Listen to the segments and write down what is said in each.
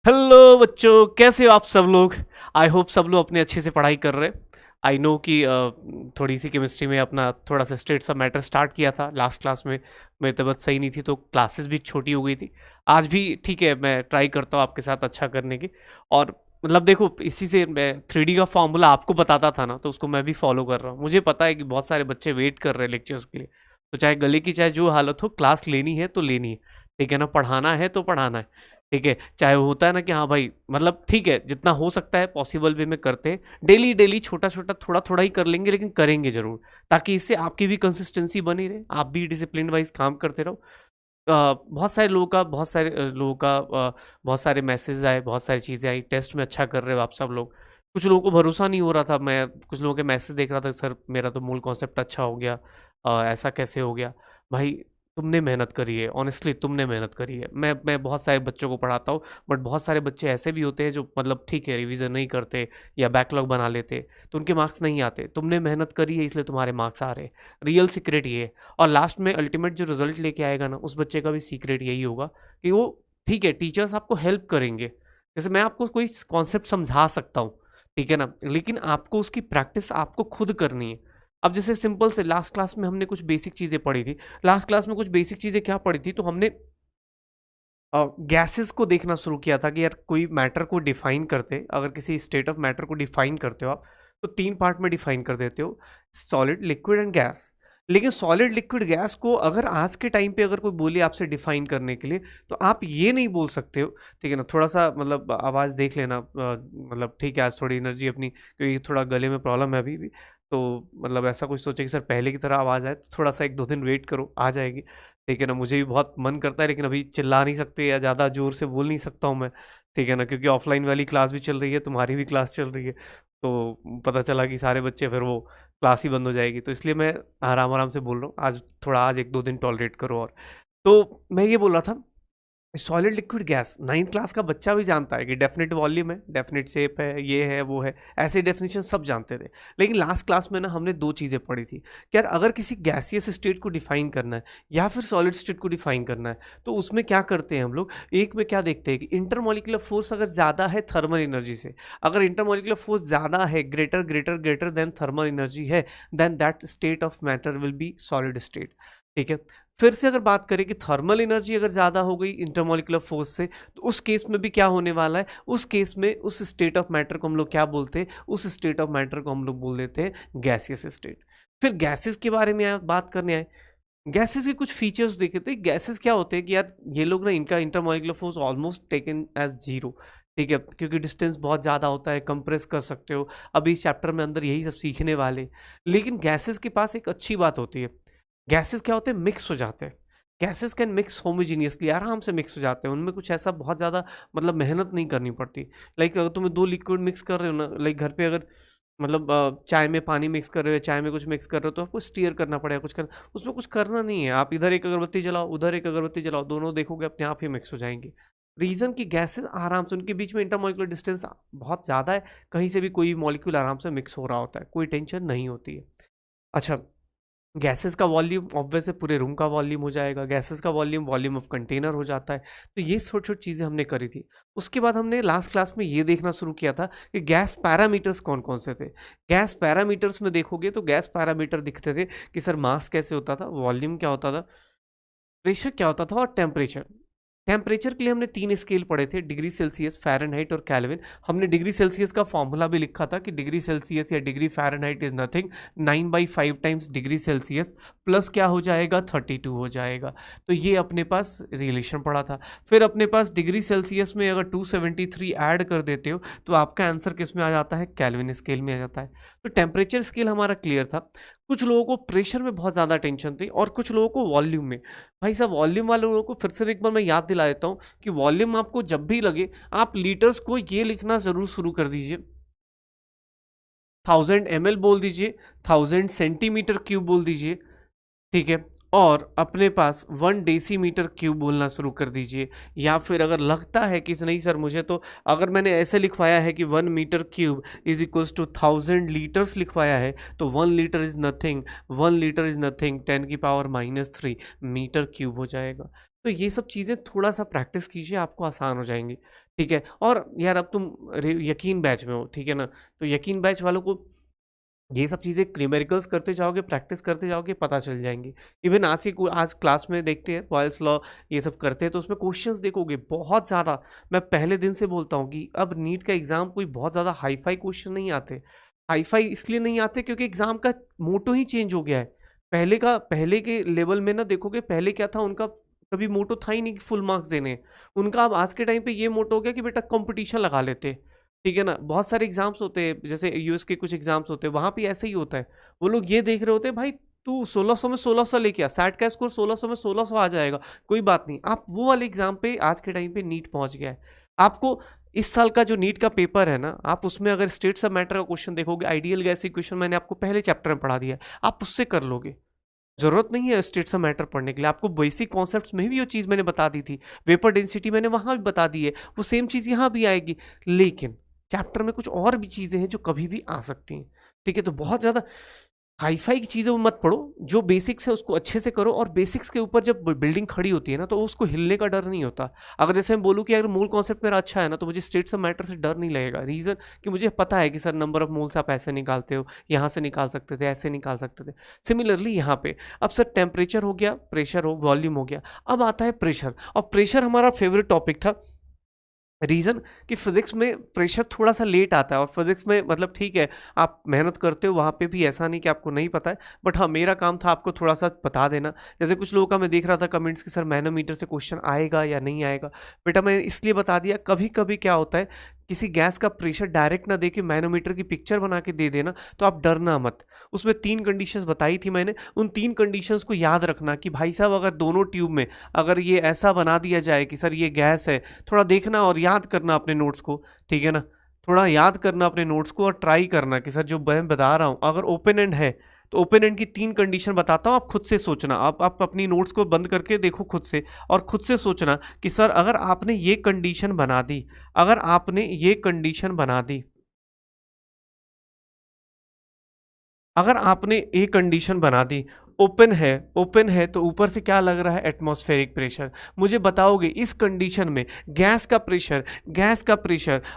Hello बच्चों, कैसे हो आप सब लोग। आई होप सब लोग अपने अच्छे से पढ़ाई कर रहे हैं। आई नो कि थोड़ी सी केमिस्ट्री में अपना थोड़ा सा स्टेट सब मैटर स्टार्ट किया था लास्ट क्लास में। मेरी तबीयत सही नहीं थी तो क्लासेस भी छोटी हो गई थी। आज भी ठीक है, मैं ट्राई करता हूँ आपके साथ अच्छा करने की। और मतलब देखो, इसी से मैं 3D का फॉर्मूला आपको बताता था ना, तो उसको मैं भी फॉलो कर रहा हूँ। मुझे पता है कि बहुत सारे बच्चे वेट कर रहे हैं लेक्चर्स के लिए। तो चाहे गले की चाहे जो हालत हो, क्लास लेनी है तो लेनी है। ठीक है ना, पढ़ाना है तो पढ़ाना है। ठीक है, चाहे वो होता है ना कि हाँ भाई, मतलब ठीक है, जितना हो सकता है पॉसिबल वे में करते हैं। डेली डेली छोटा छोटा थोड़ा थोड़ा ही कर लेंगे, लेकिन करेंगे जरूर। ताकि इससे आपकी भी कंसिस्टेंसी बनी रहे, आप भी डिसिप्लिन वाइज काम करते रहो। बहुत सारे मैसेज आए, बहुत सारी चीज़ें आई, टेस्ट में अच्छा कर रहे हो आप सब लोग। कुछ लोगों को भरोसा नहीं हो रहा था, मैं कुछ लोगों के मैसेज देख रहा था, सर मेरा तो मूल कॉन्सेप्ट अच्छा हो गया। ऐसा कैसे हो गया भाई। तुमने मेहनत करी है, ऑनेस्टली तुमने मेहनत करी है। मैं बहुत सारे बच्चों को पढ़ाता हूँ। बट बहुत सारे बच्चे ऐसे भी होते हैं जो मतलब ठीक है, रिवीजन नहीं करते या बैकलॉग बना लेते, तो उनके मार्क्स नहीं आते। तुमने मेहनत करी है, इसलिए तुम्हारे मार्क्स आ रहे हैं। रियल सीक्रेट ये है। और लास्ट में अल्टीमेट जो रिजल्ट लेके आएगा ना, उस बच्चे का भी सीक्रेट यही होगा कि वो ठीक है, टीचर्स आपको हेल्प करेंगे। जैसे मैं आपको कोई कॉन्सेप्ट समझा सकता हूँ, ठीक है ना, लेकिन आपको उसकी प्रैक्टिस आपको खुद करनी है। अब जैसे सिंपल से लास्ट क्लास में हमने कुछ बेसिक चीज़ें पढ़ी थी। लास्ट क्लास में कुछ बेसिक चीज़ें क्या पढ़ी थी, तो हमने गैसेस को देखना शुरू किया था कि यार कोई मैटर को डिफाइन करते, अगर किसी स्टेट ऑफ मैटर को डिफाइन करते हो आप, तो तीन पार्ट में डिफाइन कर देते हो, सॉलिड लिक्विड एंड गैस। लेकिन सॉलिड लिक्विड गैस को अगर आज के टाइम पे अगर कोई बोले आपसे डिफाइन करने के लिए, तो आप ये नहीं बोल सकते हो। ठीक है ना, थोड़ा सा मतलब आवाज़ देख लेना, मतलब ठीक है, आज थोड़ी एनर्जी अपनी, क्योंकि थोड़ा गले में प्रॉब्लम है अभी भी। तो मतलब ऐसा कुछ सोचे कि सर पहले की तरह आवाज़ आए, तो थोड़ा सा एक दो दिन वेट करो, आ जाएगी। ठीक है ना, मुझे भी बहुत मन करता है, लेकिन अभी चिल्ला नहीं सकते या ज़्यादा ज़ोर से बोल नहीं सकता हूँ मैं। ठीक है ना, क्योंकि ऑफलाइन वाली क्लास भी चल रही है, तुम्हारी भी क्लास चल रही है। तो पता चला कि सारे बच्चे फिर वो क्लास ही बंद हो जाएगी, तो इसलिए मैं आराम आराम से बोल रहा हूँ। आज एक दो दिन टॉलरेट करो। और तो मैं ये बोल रहा था, solid liquid gas ninth class का बच्चा भी जानता है कि डेफिनेट वॉल्यूम है, डेफिनेट शेप है, ये है वो है, ऐसे डेफिनेशन सब जानते थे। लेकिन लास्ट क्लास में ना हमने दो चीज़ें पढ़ी थी कि यार अगर किसी गैसियस स्टेट को डिफाइन करना है या फिर सॉलिड स्टेट को डिफाइन करना है, तो उसमें क्या करते हैं हम लोग। एक में क्या देखते हैं कि इंटरमोलिकुलर फोर्स अगर ज़्यादा है थर्मल एनर्जी से, अगर इंटरमोलिकुलर फोर्स ज़्यादा है, greater greater greater than thermal energy है, then that state of matter will be solid state. ठीक है। फिर से अगर बात करें कि थर्मल एनर्जी अगर ज़्यादा हो गई इंटरमोलिकुलर फोर्स से, तो उस केस में भी क्या होने वाला है, उस केस में उस स्टेट ऑफ मैटर को हम लोग क्या बोलते हैं, उस स्टेट ऑफ मैटर को हम लोग बोल देते हैं गैसियस स्टेट। फिर गैसेस के बारे में बात करने आए। गैसेस के कुछ फीचर्स देखे थे। गैसेस क्या होते हैं कि यार ये लोग ना, इनका intermolecular force almost taken as zero. ठीक है, क्योंकि डिस्टेंस बहुत ज़्यादा होता है, कंप्रेस कर सकते हो। अभी इस चैप्टर में अंदर यही सब सीखने वाले। लेकिन गैसेस के पास एक अच्छी बात होती है, गैसेस क्या होते हैं, मिक्स हो जाते हैं। गैसेस कैन मिक्स होमोजीनियसली, आराम से मिक्स हो जाते हैं। उनमें कुछ ऐसा बहुत ज़्यादा मतलब मेहनत नहीं करनी पड़ती। लाइक अगर तुम्हें दो लिक्विड मिक्स कर रहे हो ना, लाइक घर पे अगर मतलब चाय में पानी मिक्स कर रहे हो, चाय में कुछ मिक्स कर रहे हो, तो आपको स्टीयर करना पड़ेगा, कुछ करना, उसमें कुछ करना नहीं है। आप इधर एक अगरबत्ती जलाओ, उधर एक अगरबत्ती जलाओ, दोनों देखोगे अपने आप ही मिक्स हो जाएंगे। रीज़न की गैसेस आराम से, उनके बीच में इंटरमॉलिक्यूलर डिस्टेंस बहुत ज़्यादा है, कहीं से भी कोई मॉलिक्यूल आराम से मिक्स हो रहा होता है, कोई टेंशन नहीं होती है। अच्छा, गैसेस का वॉल्यूम ऑब्वियस है पूरे रूम का वॉल्यूम हो जाएगा, गैसेस का वॉल्यूम वॉल्यूम ऑफ कंटेनर हो जाता है। तो ये छोटी छोटी चीज़ें हमने करी थी। उसके बाद हमने लास्ट क्लास में ये देखना शुरू किया था कि गैस पैरामीटर्स कौन कौन से थे। गैस पैरामीटर्स में देखोगे तो गैस पैरामीटर दिखते थे कि सर मास कैसे होता था, वॉल्यूम क्या होता था, प्रेशर क्या होता था, और टेम्परेचर। टेम्परेचर के लिए हमने तीन स्केल पढ़े थे, डिग्री सेल्सियस, फ़ारेनहाइट और केल्विन। हमने डिग्री सेल्सियस का फॉर्मूला भी लिखा था कि डिग्री सेल्सियस या degree Fahrenheit is nothing 9/5 times degree Celsius plus क्या हो जाएगा, 32 हो जाएगा। तो ये अपने पास रिलेशन पड़ा था। फिर अपने पास डिग्री सेल्सियस में अगर 273 ऐड कर देते हो, तो आपका आंसर किस में आ जाता है, केल्विन स्केल में आ जाता है। तो टेम्परेचर स्केल हमारा क्लियर था। कुछ लोगों को प्रेशर में बहुत ज़्यादा टेंशन थी और कुछ लोगों को वॉल्यूम में। भाई साहब, वॉल्यूम वाले लोगों को फिर से एक बार मैं याद दिला देता हूँ कि वॉल्यूम आपको जब भी लगे, आप लीटर्स को ये लिखना ज़रूर शुरू कर दीजिए, 1000 ml बोल दीजिए, 1000 सेंटीमीटर क्यूब बोल दीजिए। ठीक है, और अपने पास 1 डेसीमीटर क्यूब बोलना शुरू कर दीजिए। या फिर अगर लगता है कि नहीं सर मुझे तो, अगर मैंने ऐसे लिखवाया है कि 1 metre cube is equals to 1000 litres लिखवाया है, तो 1 litre is nothing, 1 litre is nothing 10 की पावर -3 मीटर क्यूब हो जाएगा। तो ये सब चीज़ें थोड़ा सा प्रैक्टिस कीजिए, आपको आसान हो जाएंगी। ठीक है, और यार अब तुम यकीन बैच में हो, ठीक है ना, तो यकीन बैच वालों को ये सब चीज़ें न्यूमेरिकल्स करते जाओगे, प्रैक्टिस करते जाओगे, पता चल जाएंगी। इवन आज क्लास में देखते हैं बॉयल्स लॉ ये सब करते हैं, तो उसमें क्वेश्चंस देखोगे बहुत ज़्यादा। मैं पहले दिन से बोलता हूँ कि अब नीट का एग्ज़ाम कोई बहुत ज़्यादा हाई फाई क्वेश्चन नहीं आते। हाई फाई इसलिए नहीं आते क्योंकि एग्ज़ाम का मोटो ही चेंज हो गया है। पहले के लेवल में ना देखोगे, पहले क्या था उनका, कभी मोटो था ही नहीं कि फुल मार्क्स देने हैं। उनका अब आज के टाइम पे ये मोटो हो गया कि बेटा कंपटीशन लगा लेते, ठीक है ना। बहुत सारे एग्जाम्स होते हैं, जैसे यूएस के कुछ एग्जाम्स होते हैं, वहां पे ऐसे ही होता है। वो लोग ये देख रहे होते हैं, भाई तू 1600 में 1600 लेके आ, सैट का स्कोर 1600 में 1600 आ जाएगा, कोई बात नहीं। आप वो वाले एग्जाम पे आज के टाइम पे नीट पहुंच गया है। आपको इस साल का जो नीट का पेपर है ना, आप उसमें अगर स्टेट्स ऑफ मैटर का क्वेश्चन देखोगे, आइडियल गैस इक्वेशन मैंने आपको पहले चैप्टर में पढ़ा दिया है, आप उससे कर लोगे। जरूरत नहीं है स्टेट्स ऑफ मैटर पढ़ने के लिए, आपको बेसिक कॉन्सेप्ट्स में भी वो चीज़ मैंने बता दी थी, वेपर डेंसिटी मैंने वहां भी बता दी है, वो सेम चीज़ यहाँ भी आएगी। लेकिन चैप्टर में कुछ और भी चीज़ें हैं जो कभी भी आ सकती हैं, ठीक है। तो बहुत ज़्यादा हाई फाई की चीज़ें मत पढ़ो, जो बेसिक्स है उसको अच्छे से करो, और बेसिक्स के ऊपर जब बिल्डिंग खड़ी होती है ना, तो उसको हिलने का डर नहीं होता। अगर जैसे मैं बोलूँ कि अगर मूल कॉन्सेप्ट मेरा अच्छा है ना, तो मुझे स्टेट्स ऑफ मैटर से डर नहीं लगेगा। रीज़न कि मुझे पता है कि सर नंबर ऑफ मोल्स आप ऐसे निकालते हो, यहाँ से निकाल सकते थे, ऐसे निकाल सकते थे। सिमिलरली यहाँ पे अब सर टेम्परेचर हो गया, प्रेशर हो, वॉल्यूम हो गया, अब आता है प्रेशर। और प्रेशर हमारा फेवरेट टॉपिक था। रीज़न कि फिजिक्स में प्रेशर थोड़ा सा लेट आता है, और फिजिक्स में मतलब ठीक है आप मेहनत करते हो, वहाँ पे भी ऐसा नहीं कि आपको नहीं पता है, बट हाँ मेरा काम था आपको थोड़ा सा बता देना। जैसे कुछ लोगों का मैं देख रहा था कमेंट्स कि सर मैनोमीटर से क्वेश्चन आएगा या नहीं आएगा। बेटा मैंने इसलिए बता दिया, कभी कभी क्या होता है, किसी गैस का प्रेशर डायरेक्ट ना दे के मैनोमीटर की पिक्चर बना के दे देना, तो आप डरना मत। उसमें 3 कंडीशंस बताई थी मैंने, उन 3 कंडीशंस को याद रखना कि भाई साहब अगर दोनों ट्यूब में अगर ये ऐसा बना दिया जाए कि सर ये गैस है, थोड़ा देखना और याद करना अपने नोट्स को, ठीक है ना। थोड़ा याद करना अपने नोट्स को, और ट्राई करना कि सर जो मैं बता रहा हूँ अगर ओपन एंड है, तो ओपन एंड की 3 कंडीशन बताता हूँ, आप खुद से सोचना। आप अपनी नोट्स को बंद करके देखो खुद से, और खुद से सोचना कि सर अगर आपने ये कंडीशन बना दी, अगर आपने ये कंडीशन बना दी, अगर आपने एक कंडीशन बना दी, ओपन है तो ऊपर से क्या लग रहा है, एटमॉस्फेरिक प्रेशर। मुझे बताओगे इस कंडीशन में गैस का प्रेशर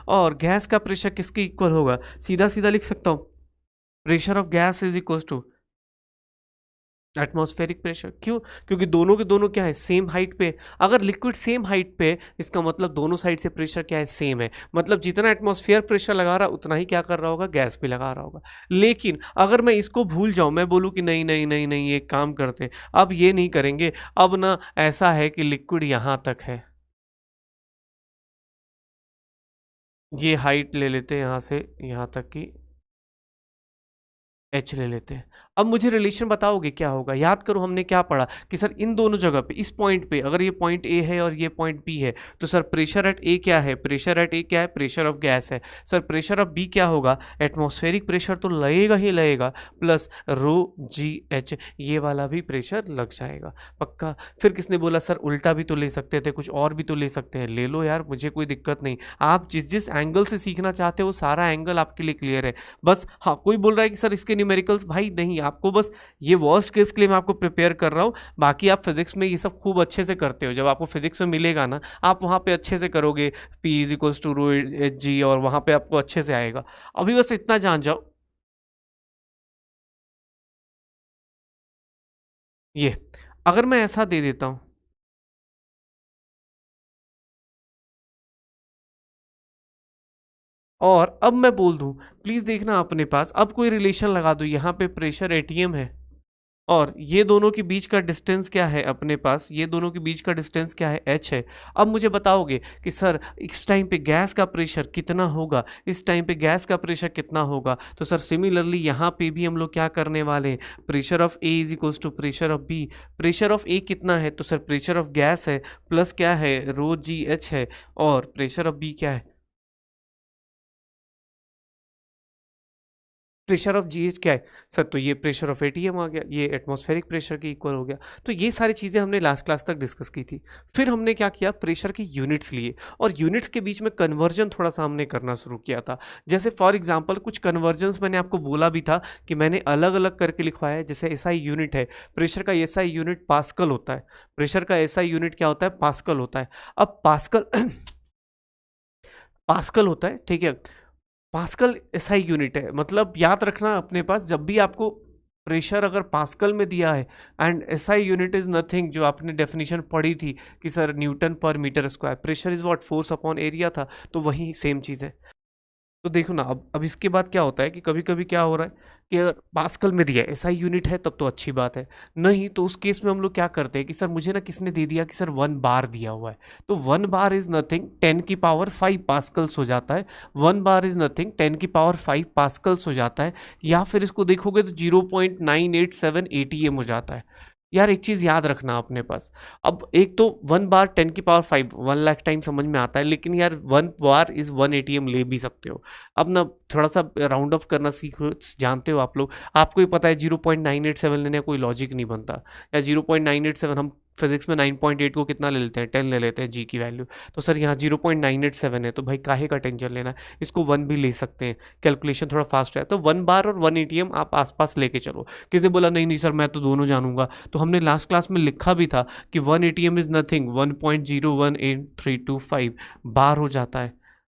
और गैस का प्रेशर किसके इक्वल होगा? सीधा सीधा लिख सकता हूं, pressure of gas is equal to atmospheric pressure. क्यों? क्योंकि दोनों के दोनों क्या है, सेम हाइट पे। अगर लिक्विड सेम हाइट पे है, इसका मतलब दोनों साइड से प्रेशर क्या है, सेम है। मतलब जितना एटमॉस्फेयर प्रेशर लगा रहा उतना ही क्या कर रहा होगा, गैस भी लगा रहा होगा। लेकिन अगर मैं इसको भूल जाऊं, मैं बोलूं कि नहीं नहीं नहीं नहीं एक काम करते हैं, अब ये नहीं करेंगे, अब ना ऐसा है कि लिक्विड यहां तक है, ये हाइट ले लेते हैं यहां से यहां तक की, एच ले लेते हैं। अब मुझे रिलेशन बताओगे क्या होगा? याद करो हमने क्या पढ़ा कि सर इन दोनों जगह पे, इस पॉइंट पे अगर ये पॉइंट ए है और ये पॉइंट बी है, तो सर प्रेशर एट ए क्या है, प्रेशर एट ए क्या है, प्रेशर ऑफ गैस है। सर प्रेशर ऑफ बी क्या होगा, एटमॉस्फेरिक प्रेशर तो लगेगा ही लगेगा, प्लस रो जी एच, ये वाला भी प्रेशर लग जाएगा पक्का। फिर किसने बोला सर उल्टा भी तो ले सकते थे, कुछ और भी तो ले सकते हैं, ले लो यार, मुझे कोई दिक्कत नहीं। आप जिस जिस एंगल से सीखना चाहते हो वो सारा एंगल आपके लिए क्लियर है। बस हाँ कोई बोल रहा है कि सर इसके न्यूमेरिकल्स, भाई नहीं, आपको बस ये वर्स्ट केस के लिए मैं आपको प्रिपेयर कर रहा हूँ। बाकी आप फिजिक्स में ये सब खूब अच्छे से करते हो, जब आपको फिजिक्स में मिलेगा ना, आप वहाँ पे अच्छे से करोगे, P is equals to rho H G, और वहाँ पे आपको अच्छे से आएगा। अभी बस इतना जान जाओ, ये अगर मैं ऐसा दे देता हूँ, और अब मैं बोल दूं प्लीज देखना अपने पास, अब कोई रिलेशन लगा दो, यहाँ पे प्रेशर एटीएम है, और ये दोनों के बीच का डिस्टेंस क्या है अपने पास, ये दोनों के बीच का डिस्टेंस क्या है, एच है। अब मुझे बताओगे कि सर इस टाइम पे गैस का प्रेशर कितना होगा, इस टाइम पे गैस का प्रेशर कितना होगा? तो सर सिमिलरली यहाँ पे भी हम लोग क्या करने वाले हैं, pressure of A is equals to pressure of B. Pressure of A कितना है, तो सर प्रेशर ऑफ गैस है, प्लस क्या है, रो जी एच है, और प्रेशर ऑफ बी क्या है, प्रेशर ऑफ जीएच क्या है सर, तो ये प्रेशर ऑफ एटीएम आ गया, ये एटमॉस्फेरिक प्रेशर के इक्वल हो गया। तो ये सारी चीज़ें हमने लास्ट क्लास तक डिस्कस की थी। फिर हमने क्या किया, प्रेशर की यूनिट्स लिए और यूनिट्स के बीच में कन्वर्जन थोड़ा सा हमने करना शुरू किया था। जैसे फॉर एग्जांपल कुछ कन्वर्जन्स मैंने आपको बोला भी था कि मैंने अलग अलग करके लिखवाया है। जैसे एसआई यूनिट है, प्रेशर का एसआई यूनिट पास्कल होता है, प्रेशर का एसआई यूनिट क्या होता है, पास्कल होता है। अब पास्कल पास्कल होता है, ठीक है। पास्कल एसआई यूनिट है, मतलब याद रखना अपने पास, जब भी आपको प्रेशर अगर पास्कल में दिया है and SI unit is nothing, जो आपने डेफिनेशन पढ़ी थी कि sir newton per metre square, pressure is what, force upon area था, तो वही सेम चीज़ है। तो देखो ना, अब इसके बाद क्या होता है कि कभी कभी क्या हो रहा है कि अगर पास्कल में दिया है, एसआई यूनिट है, तब तो अच्छी बात है। नहीं तो उस केस में हम लोग क्या करते हैं कि सर मुझे ना किसने दे दिया कि सर 1 बार दिया हुआ है, तो 1 बार इज नथिंग 10⁵ पास्कल्स हो जाता है। 1 बार इज नथिंग 10⁵ पास्कल्स हो जाता है। या फिर इसको देखोगे तो 0.987 ATM हो जाता है। यार एक चीज़ याद रखना अपने पास, अब एक तो 1 बार 10⁵ 1 लाख टाइम समझ में आता है, लेकिन यार 1 बार इज 1 ATM ले भी सकते हो। अब ना थोड़ा सा राउंड ऑफ करना सीखो, जानते हो आप लोग, आपको ही पता है 0.987 लेने का कोई लॉजिक नहीं बनता। या 0.987 हम फिजिक्स में 9.8 को कितना ले लेते हैं, 10 ले लेते हैं जी की वैल्यू। तो सर यहाँ 0.987 है, तो भाई काहे का टेंशन लेना, इसको 1 भी ले सकते हैं, कैलकुलेशन थोड़ा फास्ट है। तो 1 बार और 1 ATM आप आसपास लेके चलो। किसने बोला नहीं नहीं सर मैं तो दोनों जानूंगा, तो हमने लास्ट क्लास में लिखा भी था कि 1 ATM इज नथिंग 1.018325 बार हो जाता है।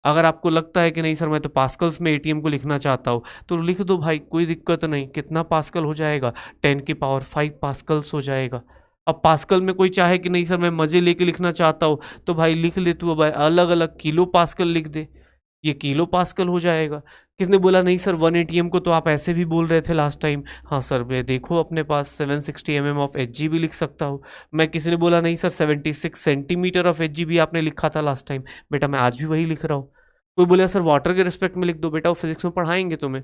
अगर आपको लगता है कि नहीं सर मैं तो पास्कल्स में एटीएम को लिखना चाहता हूँ, तो लिख दो भाई, कोई दिक्कत नहीं। कितना पास्कल हो जाएगा, 10⁵ पास्कल्स हो जाएगा। अब पास्कल में कोई चाहे कि नहीं सर मैं मजे लेके लिखना चाहता हूँ, तो भाई लिख ले तू, भाई अलग अलग किलो पास्कल लिख दे, ये किलो पास्कल हो जाएगा। किसने बोला नहीं सर 1 ATM को तो आप ऐसे भी बोल रहे थे लास्ट टाइम, हाँ सर मैं देखो अपने पास 760 mm ऑफ Hg भी लिख सकता हूँ मैं। किसी ने बोला नहीं सर 76 सेंटीमीटर ऑफ Hg भी आपने लिखा था लास्ट टाइम, बेटा मैं आज भी वही लिख रहा हूँ। कोई बोले सर वाटर के रिस्पेक्ट में लिख दो, बेटा वो फिजिक्स में पढ़ाएंगे तुम्हें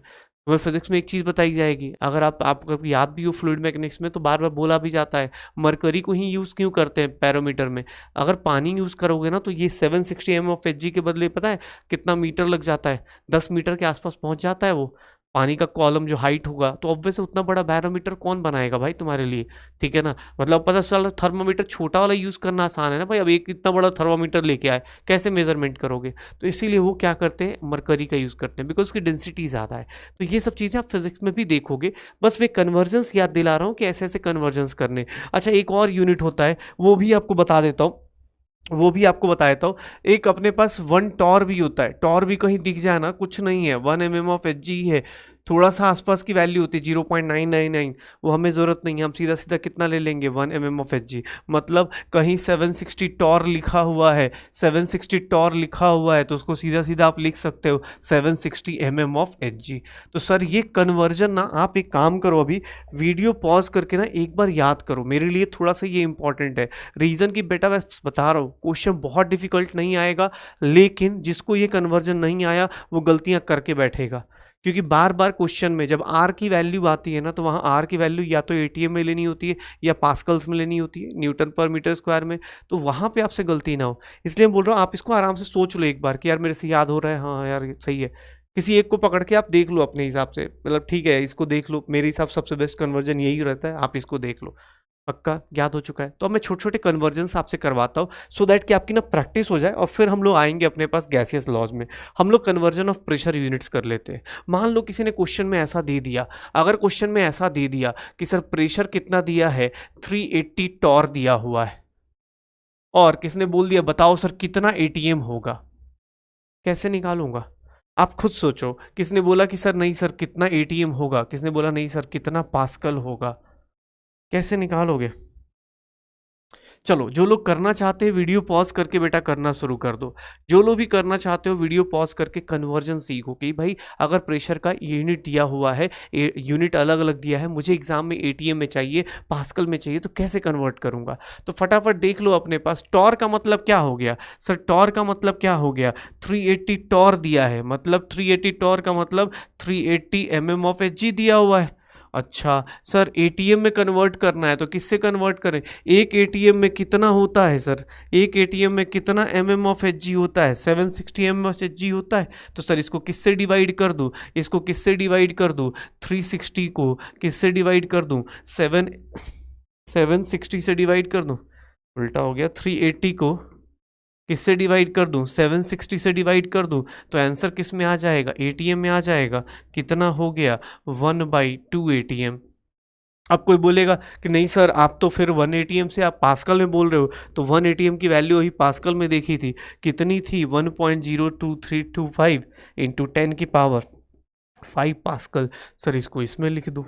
फिजिक्स में एक चीज़ बताई जाएगी, अगर आपको याद भी हो फ्लूइड मैकेनिक्स में, तो बार बार बोला भी जाता है मरकरी को ही यूज़ क्यों करते हैं पैरोमीटर में। अगर पानी यूज़ करोगे ना तो ये 760 mm ऑफ Hg के बदले पता है कितना मीटर लग जाता है, 10 मीटर के आसपास पहुंच जाता है वो पानी का कॉलम जो हाइट होगा। तो ऑब्वियस उतना बड़ा बैरोमीटर कौन बनाएगा भाई तुम्हारे लिए, ठीक है ना। मतलब पता चला थर्मामीटर छोटा वाला यूज़ करना आसान है ना भाई, अब एक इतना बड़ा थर्मामीटर लेके आए कैसे मेजरमेंट करोगे। तो इसीलिए वो क्या करते हैं, मरकरी का यूज़ करते हैं, बिकॉज उसकी डेंसिटी ज़्यादा है। तो ये सब चीज़ें आप फिजिक्स में भी देखोगे, बस मैं कन्वर्जेंस याद दिला रहा हूँ कि ऐसे ऐसे कन्वर्जेंस करने। अच्छा एक और यूनिट होता है, वो भी आपको बता देता हूँ, एक अपने पास 1 टॉर भी होता है। टॉर भी कहीं दिख जाए ना, कुछ नहीं है, 1 mm ऑफ Hg है, थोड़ा सा आसपास की वैल्यू होती है 0.999, वो हमें ज़रूरत नहीं है, हम सीधा सीधा कितना ले लेंगे 1 mm ऑफ Hg। मतलब कहीं 760 टॉर लिखा हुआ है, 760 टॉर लिखा हुआ है, तो उसको सीधा सीधा आप लिख सकते हो 760 mm ऑफ Hg। तो सर ये कन्वर्जन ना, आप एक काम करो, अभी वीडियो पॉज करके ना एक बार याद करो, मेरे लिए थोड़ा सा ये इंपॉर्टेंट है। रीज़न की बेटा मैं बता रहा हूँ, क्वेश्चन बहुत डिफिकल्ट नहीं आएगा, लेकिन जिसको ये कन्वर्जन नहीं आया वो गलतियाँ करके बैठेगा। क्योंकि बार बार क्वेश्चन में जब आर की वैल्यू आती है ना, तो वहाँ आर की वैल्यू या तो एटीएम में लेनी होती है या पास्कल्स में लेनी होती है, न्यूटन पर मीटर स्क्वायर में, तो वहाँ पे आपसे गलती ना हो। इसलिए मैं बोल रहा हूँ आप इसको आराम से सोच लो एक बार कि यार मेरे से याद हो रहा है, हाँ यार सही है। किसी एक को पकड़ के आप देख लो अपने हिसाब से, मतलब ठीक है इसको देख लो, मेरे हिसाब से सबसे बेस्ट कन्वर्जन यही रहता है, आप इसको देख लो, पक्का याद हो चुका है। तो अब मैं छोटे छोटे कन्वर्जन्स आपसे करवाता हूँ, सो दैट कि आपकी ना प्रैक्टिस हो जाए, और फिर हम लोग आएंगे अपने पास गैसियस लॉज में। हम लोग कन्वर्जन ऑफ प्रेशर यूनिट्स कर लेते हैं। मान लो किसी ने क्वेश्चन में ऐसा दे दिया, अगर क्वेश्चन में ऐसा दे दिया कि सर प्रेशर कितना दिया है, 380 टॉर दिया हुआ है, और किसने बोल दिया बताओ सर कितना एटीएम होगा, कैसे निकालूंगा आप खुद सोचो। किसने बोला कि सर नहीं सर कितना एटीएम होगा, किसने बोला नहीं सर कितना पास्कल होगा, कैसे निकालोगे। चलो जो लोग करना चाहते हैं वीडियो पॉज करके बेटा करना शुरू कर दो। जो लोग भी करना चाहते हो वीडियो पॉज करके कन्वर्जन सीखो कि भाई अगर प्रेशर का यूनिट दिया हुआ है, यूनिट अलग अलग दिया है, मुझे एग्जाम में एटीएम में चाहिए, पास्कल में चाहिए, तो कैसे कन्वर्ट करूंगा। तो फटाफट देख लो अपने पास, टॉर का मतलब क्या हो गया सर, टॉर का मतलब क्या हो गया, 380 टॉर दिया है, मतलब 380 टॉर का मतलब 380 mm ऑफ Hg दिया हुआ है। अच्छा सर, एटीएम में कन्वर्ट करना है तो किससे कन्वर्ट करें? एक एटीएम में कितना होता है सर? एक एटीएम में कितना mm ऑफ एच जी होता है? 760 mm ऑफ एच जी होता है। तो सर इसको किससे डिवाइड कर दूं? इसको किससे डिवाइड कर दूं? 360 को किससे डिवाइड कर दूं? 760 से डिवाइड कर दूं? उल्टा हो गया। 380 को किससे डिवाइड कर दूं? 760 से डिवाइड कर दूं? तो आंसर किस में आ जाएगा? एटीएम में आ जाएगा। कितना हो गया? 1/2 एटीएम। अब कोई बोलेगा कि नहीं सर, आप तो फिर 1 एटीएम से आप पास्कल में बोल रहे हो। तो 1 एटीएम की वैल्यू ही पास्कल में देखी थी, कितनी थी? 1.02325 इंटू 10 की पावर 5 पास्कल। सर इसको इसमें लिख दो।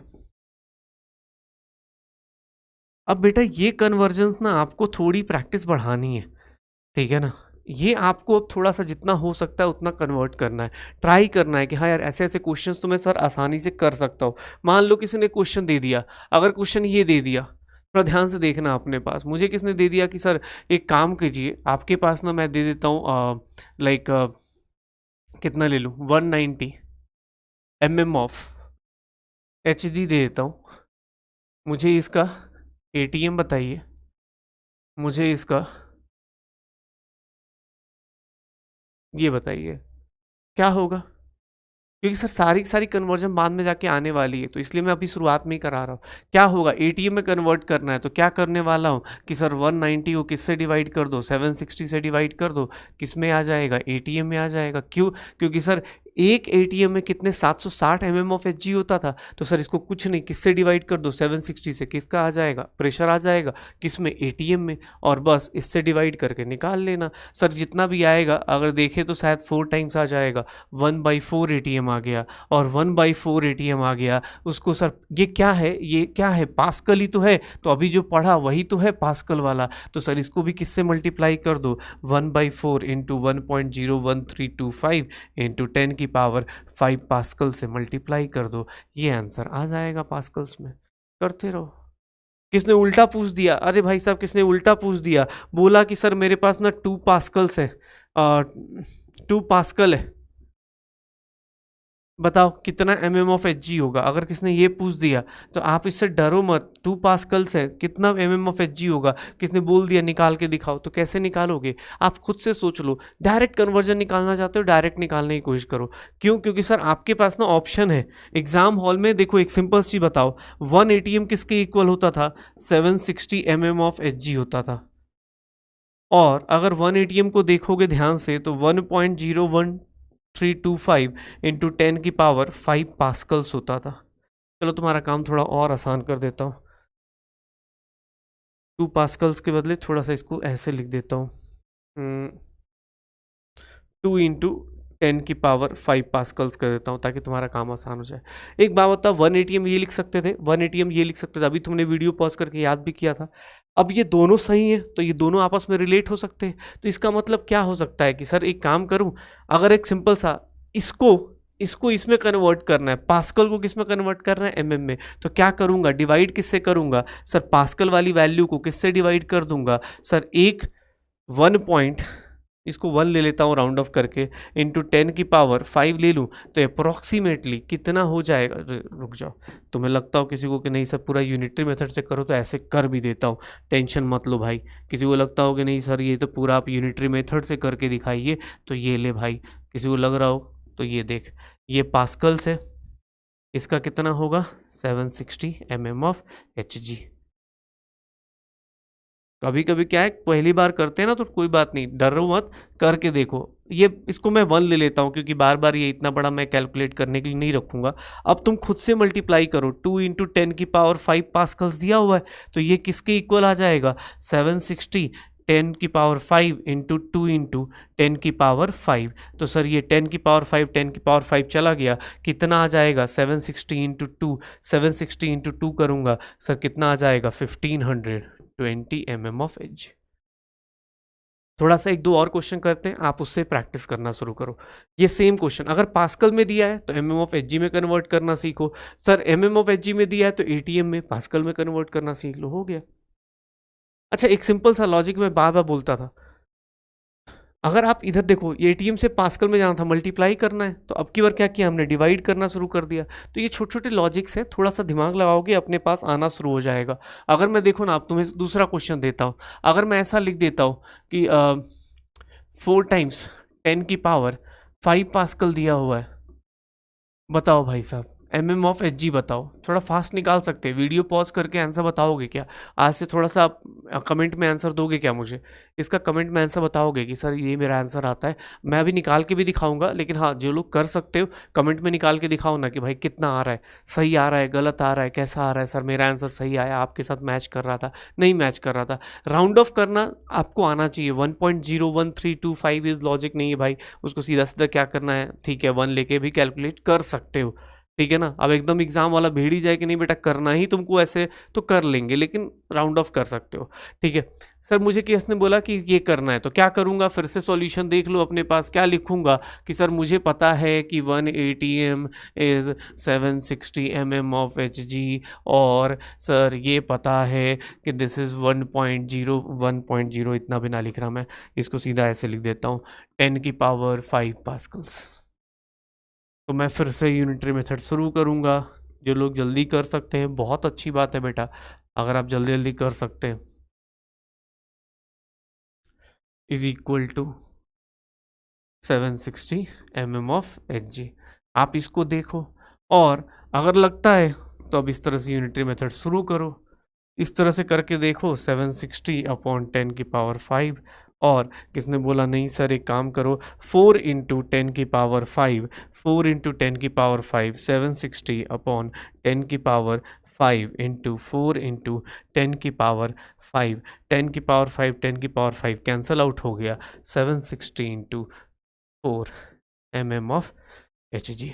अब बेटा ये कन्वर्जन्स ना आपको थोड़ी प्रैक्टिस बढ़ानी है, ठीक है ना? ये आपको अब थोड़ा सा जितना हो सकता है उतना कन्वर्ट करना है, ट्राई करना है कि हाँ यार ऐसे ऐसे क्वेश्चंस तो मैं सर आसानी से कर सकता हूँ। मान लो किसी ने क्वेश्चन दे दिया, अगर क्वेश्चन ये दे दिया, थोड़ा ध्यान से देखना अपने पास। मुझे किसने दे दिया कि सर एक काम कीजिए, आपके पास ना मैं दे देता हूँ लाइक कितना ले लूँ, 190 mm ऑफ एच डी दे देता हूँ। मुझे इसका एटीएम बताइए, मुझे इसका ये बताइए क्या होगा? क्योंकि सर सारी की सारी कन्वर्जन बाद में जाके आने वाली है, तो इसलिए मैं अभी शुरुआत में ही करा रहा हूँ। क्या होगा? एटीएम में कन्वर्ट करना है तो क्या करने वाला हूँ कि सर 190 को किससे डिवाइड कर दो? 760 से डिवाइड कर दो। किस में आ जाएगा? एटीएम में आ जाएगा। क्यों? क्योंकि सर एक एटीएम में कितने 760 mm ऑफ एच जी होता था। तो सर इसको कुछ नहीं, किससे डिवाइड कर दो? 760 से। किसका आ जाएगा? प्रेशर आ जाएगा। किस में? एटीएम में। और बस इससे डिवाइड करके निकाल लेना। सर जितना भी आएगा अगर देखें तो शायद 4 टाइम्स आ जाएगा। 1/4 एटीएम आ गया, और 1/4 एटीएम आ गया। उसको सर ये क्या है? ये क्या है? पास्कल ही तो है। तो अभी जो पढ़ा वही तो है पास्कल वाला। तो सर इसको भी किससे मल्टीप्लाई कर दो? 1/4 इंटू 1.01325 इंटू 10 की पावर 5 पास्कल से मल्टीप्लाई कर दो। ये आंसर आ जाएगा पास्कल्स में। करते रहो। किसने उल्टा पूछ दिया? अरे भाई साहब किसने उल्टा पूछ दिया? बोला कि सर मेरे पास ना 2 पास्कल्स है, 2 पास्कल है, बताओ कितना mm ऑफ एच जी होगा। अगर किसने ये पूछ दिया तो आप इससे डरो मत। 2 पास्कल्स है, कितना mm ऑफ एच जी होगा? किसने बोल दिया निकाल के दिखाओ, तो कैसे निकालोगे? आप खुद से सोच लो। डायरेक्ट कन्वर्जन निकालना चाहते हो, डायरेक्ट निकालने की कोशिश करो। क्यों? क्योंकि सर आपके पास ना ऑप्शन है एग्जाम हॉल में। देखो एक सिंपल चीज बताओ, 1 एटीएम किसके इक्वल होता था? 760 mm ऑफ एच जी होता था। और अगर 1 एटीएम को देखोगे ध्यान से तो 1.01325 इंटू 10 की पावर 5 पास्कल्स होता था। चलो तुम्हारा काम थोड़ा और आसान कर देता हूँ। 2 पास्कल्स के बदले थोड़ा सा इसको ऐसे लिख देता हूँ, 2 इंटू 10 की पावर 5 पास्कल्स कर देता हूँ ताकि तुम्हारा काम आसान हो जाए। एक बात बता, 1 एटीएम ये लिख सकते थे, 1 एटीएम ये लिख सकते थे। अभी तुमने वीडियो पॉज करके याद भी किया था। अब ये दोनों सही है तो ये दोनों आपस में रिलेट हो सकते हैं। तो इसका मतलब क्या हो सकता है कि सर एक काम करूं, अगर एक सिंपल सा इसको इसको इसमें कन्वर्ट करना है, पास्कल को किस में कन्वर्ट करना है? एमएम में। तो क्या करूंगा? डिवाइड किससे करूंगा? सर पास्कल वाली वैल्यू को किससे डिवाइड कर दूंगा? सर एक 1 पॉइंट, इसको 1 ले लेता हूँ राउंड ऑफ करके, इंटू 10 की पावर 5 ले लूँ तो अप्रोक्सीमेटली कितना हो जाएगा? रुक जाओ, तुम्हें लगता हो किसी को कि नहीं सर पूरा यूनिटरी मेथड से करो, तो ऐसे कर भी देता हूँ, टेंशन मत लो भाई। किसी को लगता हो कि नहीं सर ये तो पूरा आप यूनिटरी मेथड से करके दिखाइए, तो ये ले भाई। किसी को लग रहा हो तो ये देख, ये पास्कल्स है, इसका कितना होगा? 760 mm ऑफ एच जी। कभी कभी क्या है, पहली बार करते हैं ना तो कोई बात नहीं, डरो मत, करके देखो। ये इसको मैं 1 ले लेता हूँ क्योंकि बार बार ये इतना बड़ा मैं कैलकुलेट करने के लिए नहीं रखूंगा। अब तुम खुद से मल्टीप्लाई करो, 2 इंटू 10 की पावर 5 पास्कल्स दिया हुआ है, तो ये किसके इक्वल आ जाएगा? 760 10 की पावर 5 इंटू 2 इंटू 10 की पावर 5। तो सर ये 10 की पावर 5 10 की पावर 5 चला गया, कितना आ जाएगा? 760 इंटू 2, 760 इंटू 2 करूंगा सर कितना आ जाएगा? 1520 mm ऑफ एज। थोड़ा सा एक दो और क्वेश्चन करते हैं, आप उससे प्रैक्टिस करना शुरू करो। ये सेम क्वेश्चन अगर पास्कल में दिया है तो mm ऑफ एच में कन्वर्ट करना सीखो। सर mm ऑफ एच में दिया है तो एटीएम में पास्कल में कन्वर्ट करना सीख लो, हो गया। अच्छा एक सिंपल सा लॉजिक मैं बार बार बोलता था, अगर आप इधर देखो, ये एटीएम से पास्कल में जाना था, मल्टीप्लाई करना है, तो अब की बार क्या किया हमने, डिवाइड करना शुरू कर दिया। तो ये छोटे छोटे लॉजिक्स हैं, थोड़ा सा दिमाग लगाओगे अपने पास आना शुरू हो जाएगा। अगर मैं देखो ना, आप तुम्हें दूसरा क्वेश्चन देता हूँ, अगर मैं ऐसा लिख देता हूँ कि 4 × 10⁵ पास्कल दिया हुआ है, बताओ भाई साहब mm/Hg बताओ। थोड़ा फास्ट निकाल सकते हैं, वीडियो पॉज करके आंसर बताओगे क्या? आज से थोड़ा सा आप कमेंट में आंसर दोगे क्या मुझे? इसका कमेंट में आंसर बताओगे कि सर ये मेरा आंसर आता है। मैं अभी निकाल के भी दिखाऊंगा, लेकिन हाँ, जो लोग कर सकते हो कमेंट में निकाल के दिखाओ ना कि भाई कितना आ रहा है, सही आ रहा है, गलत आ रहा है, कैसा आ रहा है। सर मेरा आंसर सही आया, आपके साथ मैच कर रहा था, नहीं मैच कर रहा था। राउंड ऑफ करना आपको आना चाहिए। 1.01325 इज लॉजिक नहीं है भाई, उसको सीधा सीधा क्या करना है, ठीक है 1 लेके भी कैलकुलेट कर सकते हो, ठीक है ना। अब एकदम एग्जाम वाला भेड़ ही जाए कि नहीं बेटा करना ही तुमको ऐसे, तो कर लेंगे, लेकिन राउंड ऑफ कर सकते हो, ठीक है। सर मुझे केस ने बोला कि ये करना है, तो क्या करूंगा, फिर से सॉल्यूशन देख लो अपने पास, क्या लिखूंगा कि सर मुझे पता है कि 1 ATM इज 760 mm/Hg, और सर ये पता है कि दिस इज 1.0 इतना भी ना लिख रहा मैं, इसको सीधा ऐसे लिख देता हूँ 10⁵ पास्कल्स। तो मैं फिर से यूनिटरी मेथड शुरू करूँगा। जो लोग जल्दी कर सकते हैं बहुत अच्छी बात है बेटा, अगर आप जल्दी जल्दी कर सकते हैं, इज इक्वल टू 760 mm/Hg। आप इसको देखो, और अगर लगता है तो अब इस तरह से यूनिटरी मेथड शुरू करो। इस तरह से करके देखो 760/10⁵, और किसने बोला नहीं सर एक काम करो 4 × 10⁵, 4 × 10⁵, 760/10⁵ इंटू 4 × 10⁵, 10⁵ कैंसल आउट हो गया, 760 × 4 mm/Hg,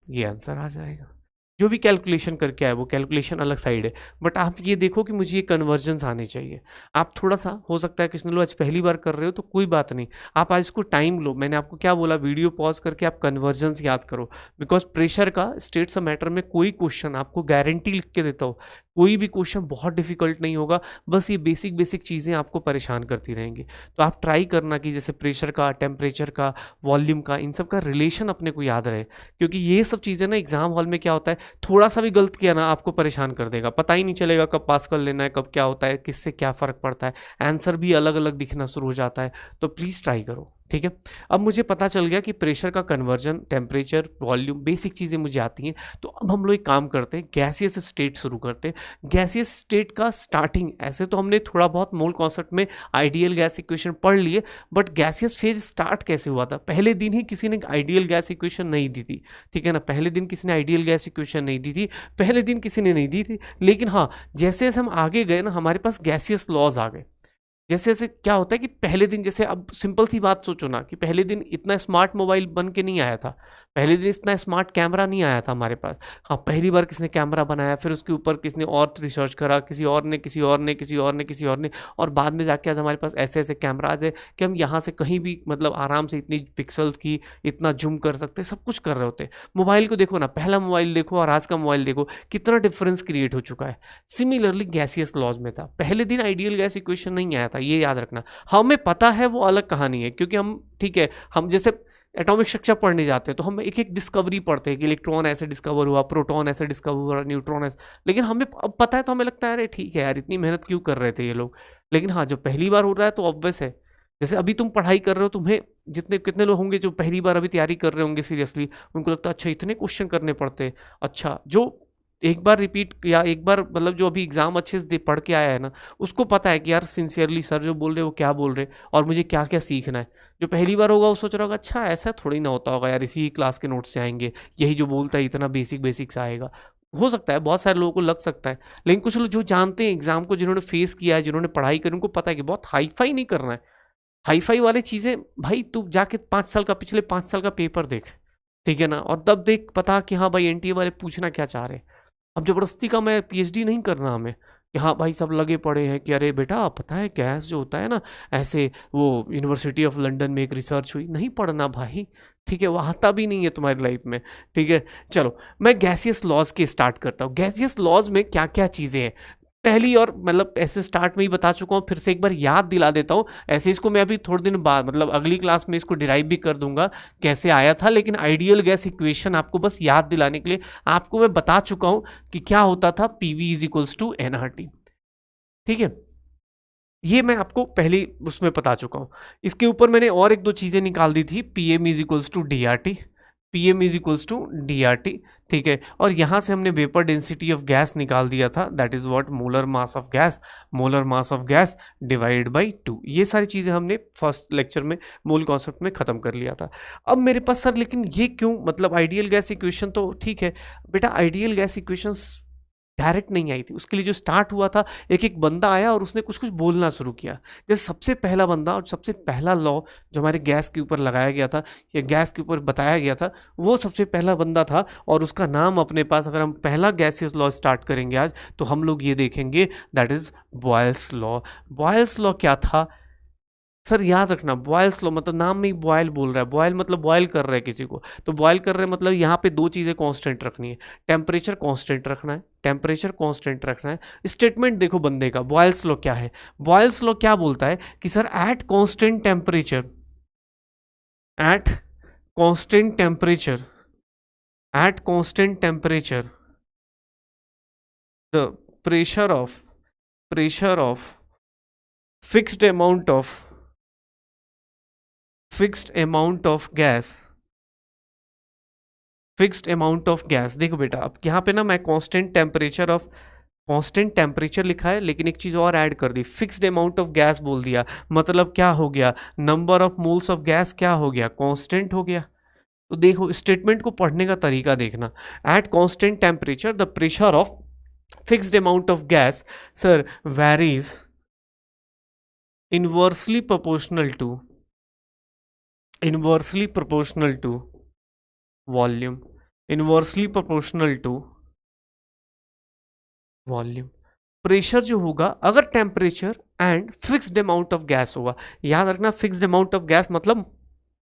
ये आंसर आ जाएगा। जो भी कैलकुलेशन करके आए वो कैलकुलेशन अलग साइड है, बट आप ये देखो कि मुझे ये कन्वर्जन्स आने चाहिए। आप थोड़ा सा, हो सकता है किसी लोग आज पहली बार कर रहे हो तो कोई बात नहीं, आप आज इसको टाइम लो। मैंने आपको क्या बोला, वीडियो पॉज करके आप कन्वर्जन्स याद करो, बिकॉज प्रेशर का स्टेट्स ऑफ मैटर में कोई क्वेश्चन, आपको गारंटी लिख के देता हो, कोई भी क्वेश्चन बहुत डिफिकल्ट नहीं होगा, बस ये बेसिक बेसिक चीज़ें आपको परेशान करती रहेंगी। तो आप ट्राई करना कि जैसे प्रेशर का, टेम्परेचर का, वॉल्यूम का, इन सब का रिलेशन अपने को याद रहे, क्योंकि ये सब चीज़ें ना एग्जाम हॉल में क्या होता है, थोड़ा सा भी गलत किया ना आपको परेशान कर देगा, पता ही नहीं चलेगा कब पास कर लेना है, कब क्या होता है, किससे क्या फ़र्क पड़ता है, आंसर भी अलग अलग दिखना शुरू हो जाता है। तो प्लीज़ ट्राई करो, ठीक है। अब मुझे पता चल गया कि प्रेशर का कन्वर्जन, टेम्परेचर, वॉल्यूम, बेसिक चीज़ें मुझे आती हैं। तो अब हम लोग एक काम करते हैं, गैसियस स्टेट शुरू करते हैं। गैसियस स्टेट का स्टार्टिंग, ऐसे तो हमने थोड़ा बहुत मोल कॉन्सेप्ट में आइडियल गैस इक्वेशन पढ़ लिए, बट गैसियस फेज स्टार्ट कैसे हुआ था? पहले दिन ही किसी ने आइडियल गैस इक्वेशन नहीं दी थी, ठीक है ना। पहले दिन किसी ने आइडियल गैस इक्वेशन नहीं दी थी, पहले दिन किसी ने नहीं दी थी, लेकिन हाँ, जैसे जैसे हम आगे गए ना, हमारे पास गैसियस लॉज आ गए। जैसे जैसे क्या होता है कि पहले दिन, जैसे अब सिंपल सी बात सोचो ना कि पहले दिन इतना स्मार्ट मोबाइल बन के नहीं आया था, पहले दिन इतना स्मार्ट कैमरा नहीं आया था हमारे पास। हाँ, पहली बार किसने कैमरा बनाया, फिर उसके ऊपर किसने और रिसर्च करा, किसी और ने, किसी और ने, किसी और ने, किसी और ने, और बाद में जाके आज हमारे पास ऐसे ऐसे कैमरा आ जाए कि हम यहाँ से कहीं भी मतलब आराम से इतनी पिक्सल्स की इतना जूम कर सकते, सब कुछ कर रहे होते। मोबाइल को देखो ना, पहला मोबाइल देखो और आज का मोबाइल देखो, कितना डिफरेंस क्रिएट हो चुका है। सिमिलरली गैसियस लॉज में था, पहले दिन आइडियल गैस इक्वेशन नहीं आया था, ये याद रखना। हमें पता है वो अलग कहानी है, क्योंकि हम, ठीक है, हम जैसे एटॉमिक स्ट्रक्चर पढ़ने जाते हैं तो हम एक एक डिस्कवरी पढ़ते हैं कि इलेक्ट्रॉन ऐसे डिस्कवर हुआ, प्रोटॉन ऐसे डिस्कवर हुआ, न्यूट्रॉन ऐसे, लेकिन हमें अब पता है तो हमें लगता है अरे ठीक है यार, इतनी मेहनत क्यों कर रहे थे ये लोग। लेकिन हाँ, जो पहली बार होता है तो ऑब्वियस है, जैसे अभी तुम पढ़ाई कर रहे हो, तुम्हें जितने कितने लोग होंगे जो पहली बार अभी तैयारी कर रहे होंगे सीरियसली, उनको लगता है अच्छा इतने क्वेश्चन करने पड़ते हैं। अच्छा, जो एक बार रिपीट या एक बार मतलब जो अभी एग्जाम अच्छे से पढ़ के आया है ना, उसको पता है कि यार सिंसियरली सर जो बोल रहे वो क्या बोल रहे और मुझे क्या क्या सीखना है। जो पहली बार होगा वो सोच रहा होगा अच्छा ऐसा थोड़ी ना होता होगा यार, इसी क्लास के नोट्स से आएंगे, यही जो बोलता है इतना बेसिक बेसिक से आएगा। हो सकता है बहुत सारे लोगों को लग सकता है, लेकिन कुछ लोग जो जानते हैं एग्जाम को, जिन्होंने फेस किया है, जिन्होंने पढ़ाई करी, उनको पता है कि बहुत हाई फाई नहीं करना है। हाई फाई वाली चीज़ें भाई तू जाके 5 साल का, पिछले 5 साल का पेपर देख, ठीक है ना, और तब देख पता कि हाँ भाई एनटीए वाले पूछना क्या चाह रहे हैं। अब जबरदस्ती का मैं पीएचडी नहीं करना हमें कि हाँ भाई सब लगे पड़े हैं कि अरे बेटा पता है गैस जो होता है ना, ऐसे वो यूनिवर्सिटी ऑफ लंदन में एक रिसर्च हुई, नहीं पढ़ना भाई, ठीक है, वो आता भी नहीं है तुम्हारी लाइफ में, ठीक है। चलो मैं गैसियस लॉज के स्टार्ट करता हूँ। गैसियस लॉज में क्या क्या चीज़ें हैं, पहली और मतलब ऐसे स्टार्ट में ही बता चुका हूँ, फिर से एक बार याद दिला देता हूँ। ऐसे इसको मैं अभी थोड़े दिन बाद मतलब अगली क्लास में इसको डिराइव भी कर दूंगा कैसे आया था, लेकिन आइडियल गैस इक्वेशन आपको बस याद दिलाने के लिए आपको मैं बता चुका हूँ कि क्या होता था, PV is equals to NRT. ठीक है, ये मैं आपको पहले उसमें बता चुका हूँ। इसके ऊपर मैंने और एक दो चीजें निकाल दी थी, PM is equals to D R T, PM is equals to D R T. ठीक है, और यहां से हमने वेपर डेंसिटी ऑफ गैस निकाल दिया था, that is what molar mass of gas, molar mass of gas divided by 2। ये सारी चीजें हमने फर्स्ट लेक्चर में मोल कॉन्सेप्ट में खत्म कर लिया था। अब मेरे पास सर लेकिन ये क्यों, मतलब आइडियल गैस इक्वेशन तो ठीक है बेटा, आइडियल गैस इक्वेशंस डायरेक्ट नहीं आई थी। उसके लिए जो स्टार्ट हुआ था, एक एक बंदा आया और उसने कुछ कुछ बोलना शुरू किया। जैसे सबसे पहला बंदा और सबसे पहला लॉ जो हमारे गैस के ऊपर लगाया गया था या गैस के ऊपर बताया गया था, वो सबसे पहला बंदा था और उसका नाम अपने पास, अगर हम पहला गैसियस लॉ स्टार्ट करेंगे आज तो हम लोग ये देखेंगे, that is Boyle's law. Boyle's law क्या था सर, याद रखना, बॉयल्स लॉ मतलब नाम में ही बॉयल बोल रहा है, बॉयल मतलब बॉयल कर रहा है किसी को, तो बॉयल कर रहे हैं मतलब यहाँ पे दो चीजें कांस्टेंट रखनी है, टेम्परेचर कांस्टेंट रखना है, टेम्परेचर कांस्टेंट रखना है। स्टेटमेंट देखो बंदे का, बॉयल्स लॉ क्या है, बॉयल्स लॉ क्या बोलता है कि sir eight constant temperature, eight constant temperature, eight constant temperature the pressure of fixed amount of fixed amount of gas. देखो बेटा, अब यहाँ पे ना मैं कांस्टेंट टेम्परेचर लिखा है, लेकिन एक चीज और ऐड कर दी, फिक्स्ड अमाउंट ऑफ गैस बोल दिया, मतलब क्या हो गया, number of moles of gas क्या हो गया, कांस्टेंट हो गया। तो देखो स्टेटमेंट को पढ़ने का तरीका देखना, at constant temperature the pressure of fixed amount of gas sir varies inversely proportional to volume, inversely proportional to volume. Pressure जो होगा अगर temperature and fixed amount of gas होगा, याद रखना फिक्स्ड अमाउंट ऑफ गैस मतलब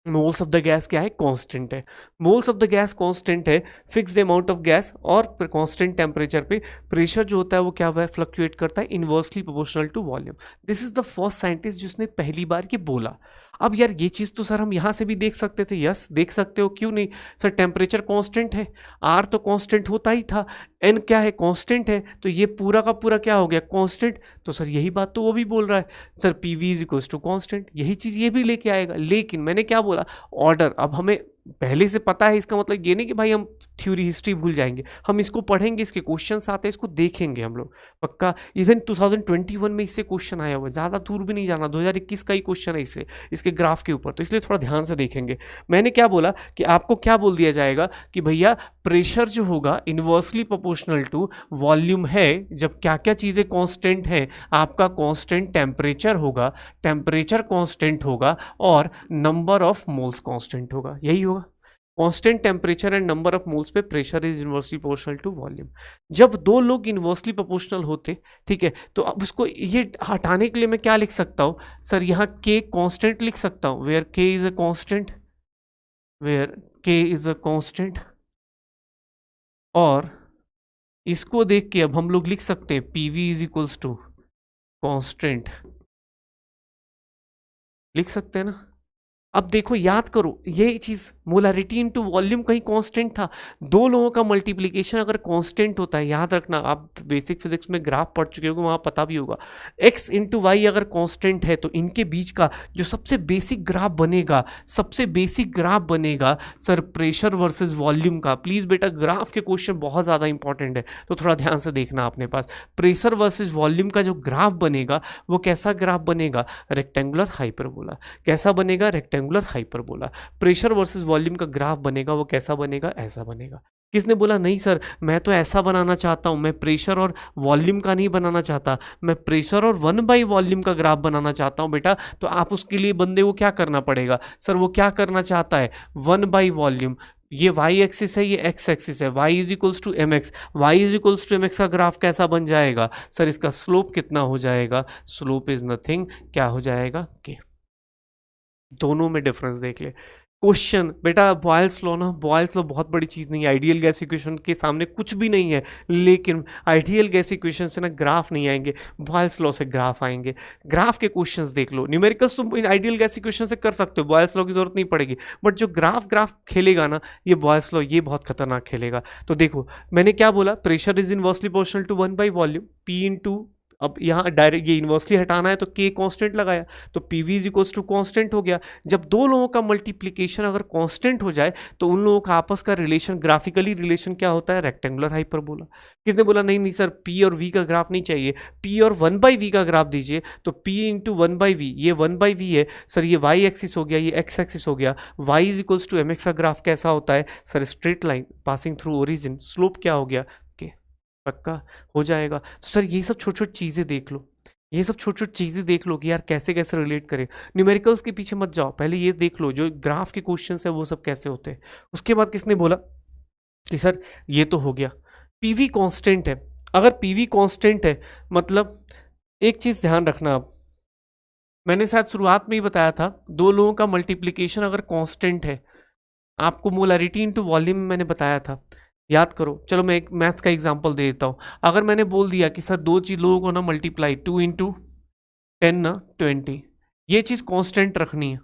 moles of the gas क्या है, constant है, moles of the gas constant है, फिक्स्ड अमाउंट ऑफ गैस और कांस्टेंट टेम्परेचर पे प्रेशर जो होता है वो क्या हुआ है, फ्लक्चुएट करता है inversely proportional to volume. This is the first scientist जिसने पहली बार ये बोला। अब यार ये चीज तो सर हम यहां से भी देख सकते थे, यस देख सकते हो, क्यों नहीं सर, टेम्परेचर कांस्टेंट है, आर तो कांस्टेंट होता ही था, एन क्या है कांस्टेंट है, तो ये पूरा का पूरा क्या हो गया कांस्टेंट। तो सर यही बात तो वो भी बोल रहा है, sir PV is equals to constant, यही चीज ये भी लेके आएगा। लेकिन मैंने क्या बोला, ऑर्डर अब हमें पहले से पता है, इसका मतलब ये नहीं कि भाई हम थ्योरी हिस्ट्री भूल जाएंगे, हम इसको पढ़ेंगे, इसके क्वेश्चंस आते हैं, इसको देखेंगे हम लोग पक्का। इवन 2021 में इससे क्वेश्चन आया हुआ, ज़्यादा दूर भी नहीं जाना, 2021 का ही क्वेश्चन है इससे, इसके ग्राफ के ऊपर, तो इसलिए थोड़ा ध्यान से देखेंगे। मैंने क्या बोला कि आपको क्या बोल दिया जाएगा कि भैया प्रेशर जो होगा इनवर्सली प्रोपोर्शनल टू वॉल्यूम है, जब क्या क्या चीज़ें कॉन्स्टेंट हैं, आपका कॉन्स्टेंट टेम्परेचर होगा, टेम्परेचर कॉन्स्टेंट होगा और नंबर ऑफ मोल्स कॉन्स्टेंट होगा, यही होगा। Constant temperature and number of moles पे pressure is inversely proportional to volume. जब दो लोग इनवर्सली प्रोपोर्शनल होते, ठीक है, तो अब उसको ये हटाने के लिए मैं क्या लिख सकता हूँ सर, यहाँ के कांस्टेंट लिख सकता हूँ, वेयर के इज अ कांस्टेंट, वेयर के इज अ कांस्टेंट, और इसको देख के अब हम लोग लिख सकते हैं PV is equals to constant, लिख सकते हैं ना। अब देखो याद करो, ये चीज मोलरिटी इनटू वॉल्यूम कहीं कांस्टेंट था, दो लोगों का मल्टीप्लिकेशन अगर कांस्टेंट होता है, याद रखना आप बेसिक फिजिक्स में ग्राफ पढ़ चुके हो, वहां पता भी होगा, x इंटू वाई अगर कांस्टेंट है तो इनके बीच का जो सबसे बेसिक ग्राफ बनेगा, सबसे बेसिक ग्राफ बनेगा सर प्रेशर वर्सेज वॉल्यूम का। प्लीज बेटा ग्राफ के क्वेश्चन बहुत ज्यादा इंपॉर्टेंट है, तो थोड़ा ध्यान से देखना अपने पास, प्रेशर वर्सेज वॉल्यूम का जो ग्राफ बनेगा वो कैसा ग्राफ बनेगा, रेक्टेंगुलर हाइपरबोला। कैसा बनेगा, rectangular hyperbola. Pressure versus volume का ग्राफ बनेगा वो कैसा बनेगा, ऐसा बनेगा। किसने बोला नहीं सर मैं तो ऐसा बनाना चाहता हूं, मैं प्रेशर और वॉल्यूम का नहीं बनाना चाहता, मैं प्रेशर और 1/वॉल्यूम का ग्राफ बनाना चाहता हूं बेटा, तो आप उसके लिए बंदे को क्या करना पड़ेगा सर, वो क्या करना चाहता है 1/वॉल्यूम, ये y एक्सिस है, ये x एक्सिस है, y is equals to M X, Y is equals to M X का ग्राफ कैसा बन जाएगा सर, इसका स्लोप कितना हो जाएगा, स्लोप इज नथिंग, क्या हो जाएगा के। दोनों में डिफरेंस देख ले, क्वेश्चन बेटा बॉयल्स लॉ ना, बॉयल्स लॉ बहुत बड़ी चीज़ नहीं है, आइडियल गैस इक्वेशन के सामने कुछ भी नहीं है, लेकिन आइडियल गैस इक्वेशन से ना ग्राफ नहीं आएंगे, बॉयल्स लॉ से ग्राफ आएंगे। ग्राफ के क्वेश्चंस देख लो, न्यूमेरिकल्स तुम आइडियल गैस इक्वेशन से कर सकते हो, बॉयल्स लॉ की जरूरत नहीं पड़ेगी, बट जो ग्राफ खेलेगा ना ये बॉयल्स लॉ ये बहुत खतरनाक खेलेगा। तो देखो मैंने क्या बोला, pressure is inversely proportional to 1/वॉल्यूम, पी इंटू, अब यहाँ डायरेक्ट ये इन्वर्सली हटाना है तो के कांस्टेंट लगाया, तो PV is equals to constant हो गया। जब दो लोगों का मल्टीप्लिकेशन अगर कांस्टेंट हो जाए तो उन लोगों का आपस का रिलेशन, ग्राफिकली रिलेशन क्या होता है, रेक्टेंगुलर हाइपरबोला। किसने बोला नहीं नहीं सर पी और वी का ग्राफ नहीं चाहिए, पी और 1/v का ग्राफ दीजिए, तो p इंटू 1/v, ये 1/v है सर, ये y एक्सिस हो गया, ये x एक्सिस हो गया, y is equals to mx का ग्राफ कैसा होता है sir, straight line passing through origin, slope क्या हो गया, पक्का हो जाएगा। तो सर ये सब छोटी छोटी चीज़ें देख लो, ये सब छोटी छोटी चीज़ें देख लो कि यार कैसे कैसे रिलेट करें। न्यूमेरिकल्स के पीछे मत जाओ, पहले ये देख लो जो ग्राफ के क्वेश्चंस है वो सब कैसे होते हैं। उसके बाद किसने बोला कि सर ये तो हो गया, पीवी कांस्टेंट है। अगर पीवी कांस्टेंट है मतलब एक चीज़ ध्यान रखना, आप मैंने शायद शुरुआत में ही बताया था, दो लोगों का मल्टीप्लीकेशन अगर कांस्टेंट है, आपको मोलरिटी इनटू वॉल्यूम में मैंने बताया था, याद करो। चलो मैं एक मैथ्स का एग्जांपल दे देता हूँ। अगर मैंने बोल दिया कि सर दो चीज लोगों को ना मल्टीप्लाई 2 इंटू 10 ना 20, ये चीज़ कांस्टेंट रखनी है,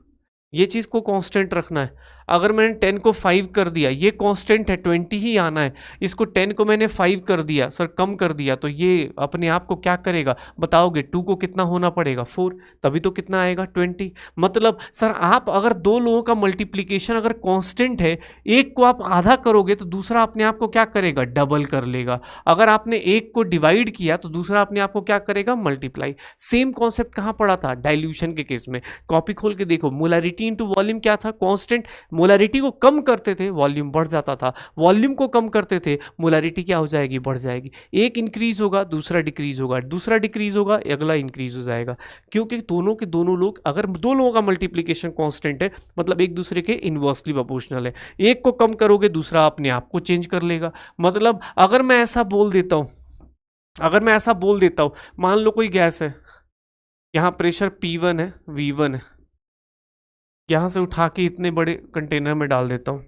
ये चीज़ को कांस्टेंट रखना है। अगर मैंने 10 को 5 कर दिया, ये कांस्टेंट है 20 ही आना है, इसको 10 को मैंने 5 कर दिया सर, कम कर दिया, तो ये अपने आप को क्या करेगा बताओगे, 2 को कितना होना पड़ेगा 4, तभी तो कितना आएगा 20। मतलब सर आप अगर दो लोगों का मल्टीप्लीकेशन अगर कांस्टेंट है, एक को आप आधा करोगे तो दूसरा अपने आप को क्या करेगा, डबल कर लेगा। अगर आपने एक को डिवाइड किया तो दूसरा अपने आप को क्या करेगा, मल्टीप्लाई। सेम कॉन्सेप्ट कहाँ पड़ा था, डाइल्यूशन के केस में। कॉपी खोल के देखो, मोलरिटी इनटू वॉल्यूम क्या था, कांस्टेंट। मोलरिटी को कम करते थे वॉल्यूम बढ़ जाता था, वॉल्यूम को कम करते थे मोलरिटी क्या हो जाएगी, बढ़ जाएगी। एक इंक्रीज होगा दूसरा डिक्रीज होगा, दूसरा डिक्रीज होगा अगला इंक्रीज हो जाएगा, क्योंकि दोनों के दोनों लोग, अगर दो लोगों का मल्टीप्लिकेशन कांस्टेंट है मतलब एक दूसरे के इनवर्सली प्रोपोर्शनल है। एक को कम करोगे दूसरा अपने आप को चेंज कर लेगा। मतलब अगर मैं ऐसा बोल देता हूं, अगर मैं ऐसा बोल देता हूं, मान लो कोई गैस है, यहां प्रेशर P1 है, V1 है, यहां से उठा के इतने बड़े कंटेनर में डाल देता हूं,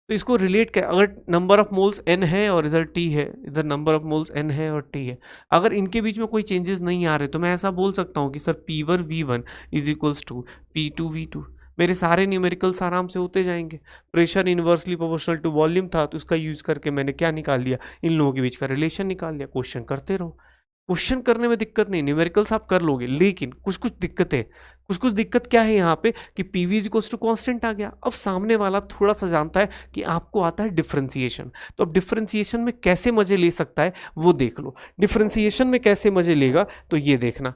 तो इसको रिलेट कर, अगर नंबर ऑफ मोल्स n है और इधर t है, इधर नंबर ऑफ मोल्स n है और t है, अगर इनके बीच में कोई चेंजेस नहीं आ रहे तो मैं ऐसा बोल सकता हूँ कि sir P1 V1 is equals to P2 V2। मेरे सारे न्यूमेरिकल्स आराम से होते जाएंगे। Pressure inversely proportional to volume था तो उसका यूज करके मैंने क्या निकाल लिया, इन लोगों के बीच का रिलेशन निकाल लिया। क्वेश्चन करते रहो, क्वेश्चन करने में दिक्कत नहीं, न्यूमेरिकल्स आप कर लोगे, लेकिन कुछ कुछ दिक्कतें, कुछ दिक्कत क्या है यहाँ पे कि PV is equals to constant आ गया। अब सामने वाला थोड़ा सा जानता है कि आपको आता है डिफरेंशिएशन, तो अब डिफरेंशिएशन में कैसे मजे ले सकता है वो देख लो। डिफरेंशिएशन में कैसे मजे लेगा तो ये देखना,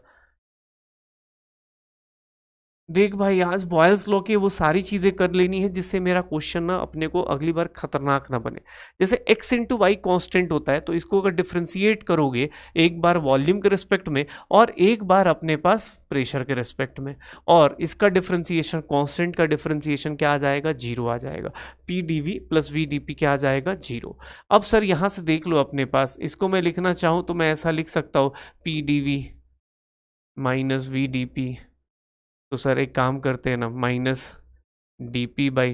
देख भाई आज बॉयल्स लॉ के वो सारी चीजें कर लेनी है जिससे मेरा क्वेश्चन ना अपने को अगली बार खतरनाक ना बने। जैसे x इंटू वाई कॉन्स्टेंट होता है, तो इसको अगर डिफ्रेंशिएट करोगे एक बार वॉल्यूम के रिस्पेक्ट में और एक बार अपने पास प्रेशर के रिस्पेक्ट में, और इसका डिफ्रेंशिएशन कॉन्स्टेंट का डिफ्रेंशिएशन क्या आ जाएगा, जीरो आ जाएगा। P D V plus V D P क्या आ जाएगा, जीरो। अब सर यहाँ से देख लो अपने पास, इसको मैं लिखना चाहूँ तो मैं ऐसा लिख सकता हूँ P D V minus V D P. तो सर एक काम करते हैं ना, minus D P by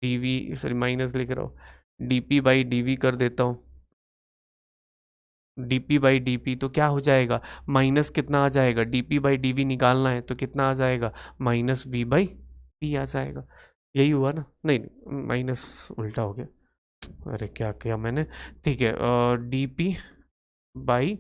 D V, sorry minus लिख रहा हूँ, D P by D V कर देता हूँ। D P by D P तो क्या हो जाएगा, माइनस कितना आ जाएगा, D P by D V निकालना है तो कितना आ जाएगा, माइनस वी बाई पी आ जाएगा। यही हुआ ना, नहीं माइनस उल्टा हो गया, अरे क्या किया मैंने, ठीक है। D P by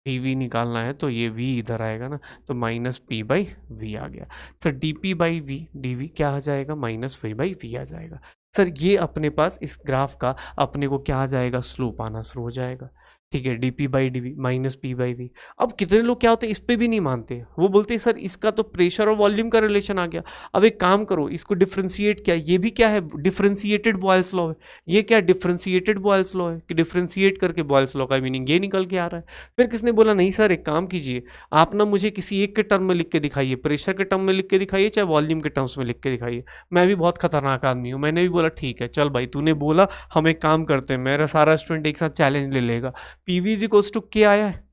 D V निकालना है तो ये v इधर आएगा ना, तो माइनस पी बाई वी आ गया। Sir D P by V D V क्या आ जाएगा, माइनस वी बाई वी आ जाएगा। सर ये अपने पास इस ग्राफ का अपने को क्या आ जाएगा, स्लोप आना शुरू हो जाएगा। ठीक है, D P by D V minus P by V. अब कितने लोग क्या होते हैं इस पे भी नहीं मानते, वो बोलते हैं सर इसका तो प्रेशर और वॉल्यूम का रिलेशन आ गया। अब एक काम करो, इसको डिफ्रेंशिएट किया, ये भी क्या है, डिफ्रेंशिएटेड बॉयल्स लॉ है। ये क्या डिफ्रेंशिएटेड बॉयल्स लॉ है कि डिफ्रेंशिएट करके बॉयल्स लॉ का मीनिंग ये निकल के आ रहा है। फिर किसने बोला नहीं सर एक काम कीजिए, आप ना मुझे किसी एक के टर्म में लिख के दिखाइए, प्रेशर के टर्म में लिख के दिखाइए चाहे वॉल्यूम के टर्म्स में लिख के दिखाइए। मैं भी बहुत खतरनाक आदमी हूँ, मैंने भी बोला ठीक है चल भाई तूने बोला, हम एक काम करते हैं, मेरा सारा स्टूडेंट एक साथ चैलेंज ले लेगा। पीवी इज इक्वल्स टू के आया है।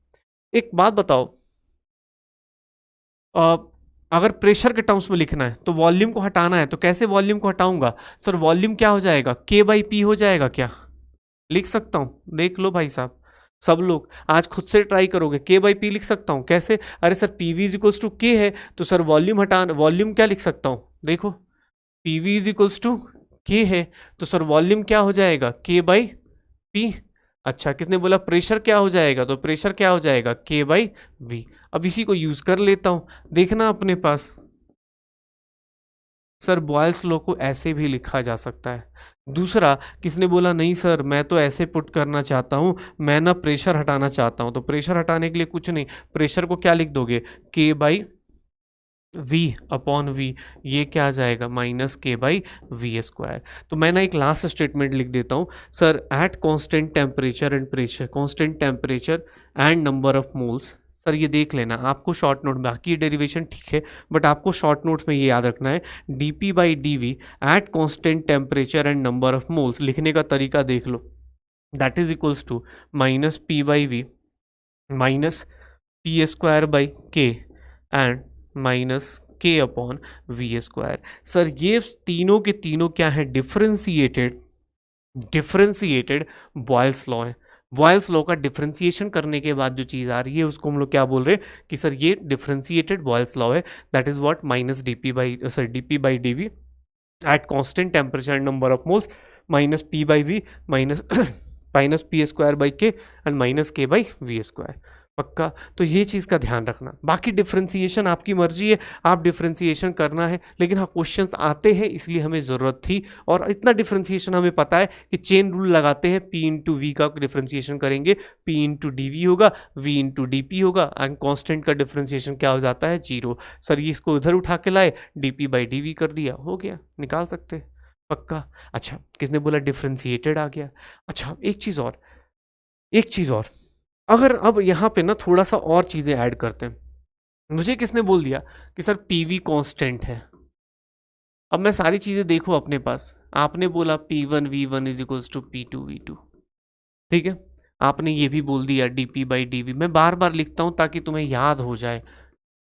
एक बात बताओ, अ, अगर प्रेशर के टर्म्स में लिखना है तो वॉल्यूम को हटाना है, तो कैसे वॉल्यूम को हटाऊंगा सर? वॉल्यूम क्या हो जाएगा, के बाई पी हो जाएगा क्या? लिख सकता हूँ, देख लो भाई साहब, सब लोग आज खुद से ट्राई करोगे, के बाई पी लिख सकता हूँ कैसे? अरे sir P V is equals to K है, तो सर वॉल्यूम हटाना, वॉल्यूम क्या लिख सकता हूँ, देखो P V is equals to K है, तो सर वॉल्यूम क्या हो जाएगा, के बाई पी। अच्छा, किसने बोला प्रेशर क्या हो जाएगा, तो प्रेशर क्या हो जाएगा, के बाई वी। अब इसी को यूज कर लेता हूं, देखना अपने पास। सर बॉयल्स लॉ को ऐसे भी लिखा जा सकता है। दूसरा, किसने बोला नहीं सर मैं तो ऐसे पुट करना चाहता हूं, मैं ना प्रेशर हटाना चाहता हूं, तो प्रेशर हटाने के लिए कुछ नहीं, प्रेशर को क्या लिख दोगे, के बाई v अपॉन v, ये क्या आ जाएगा, minus K by V square. तो मैं ना एक लास्ट स्टेटमेंट लिख देता हूँ sir, eight constant temperature and pressure, constant temperature and number of moles. Sir ये देख लेना आपको शॉर्ट नोट, बाकी डेरिवेशन ठीक है बट आपको शॉर्ट नोट्स में ये याद रखना है, D P by D V at constant temperature and number of moles. लिखने का तरीका देख लो, that is equals to minus P by V minus P square by K and minus K upon V square. Sir ये तीनों के तीनों क्या है, डिफरेंशिएटेड, डिफरेंशिएटेड बॉयल्स लॉ है। बॉयल्स लॉ का डिफरेंशिएशन करने के बाद जो चीज़ आ रही है उसको हम लोग क्या बोल रहे हैं कि सर ये डिफरेंशिएटेड बॉयल्स लॉ है, that is what minus D P by sir D P by D V at constant temperature and number of moles minus P by V minus minus P square by K and minus K by V square. पक्का? तो ये चीज़ का ध्यान रखना, बाकी differentiation आपकी मर्जी है, आप डिफ्रेंसिएशन करना है, लेकिन हाँ क्वेश्चंस आते हैं इसलिए हमें ज़रूरत थी, और इतना डिफ्रेंसिएशन हमें पता है कि चेन रूल लगाते हैं, पी इंटू वी का डिफ्रेंसिएशन करेंगे, पी इंटू डी वी होगा, वी इंटू डी पी होगा, एंड कॉन्स्टेंट का डिफ्रेंसिएशन क्या हो जाता है, जीरो। सर ये इसको उधर उठा के लाए, D P by D V कर दिया, हो गया, निकाल सकते हैं। पक्का? अच्छा, किसने बोला डिफ्रेंशिएटेड आ गया? अच्छा एक चीज़ और, एक चीज़ और, अगर अब यहाँ पे ना थोड़ा सा और चीज़ें ऐड करते हैं, मुझे किसने बोल दिया कि सर पीवी कांस्टेंट है। अब मैं सारी चीज़ें देखो अपने पास, आपने बोला P one V one is equals to P two V two, ठीक है, आपने ये भी बोल दिया D P by D V. मैं बार बार लिखता हूँ ताकि तुम्हें याद हो जाए,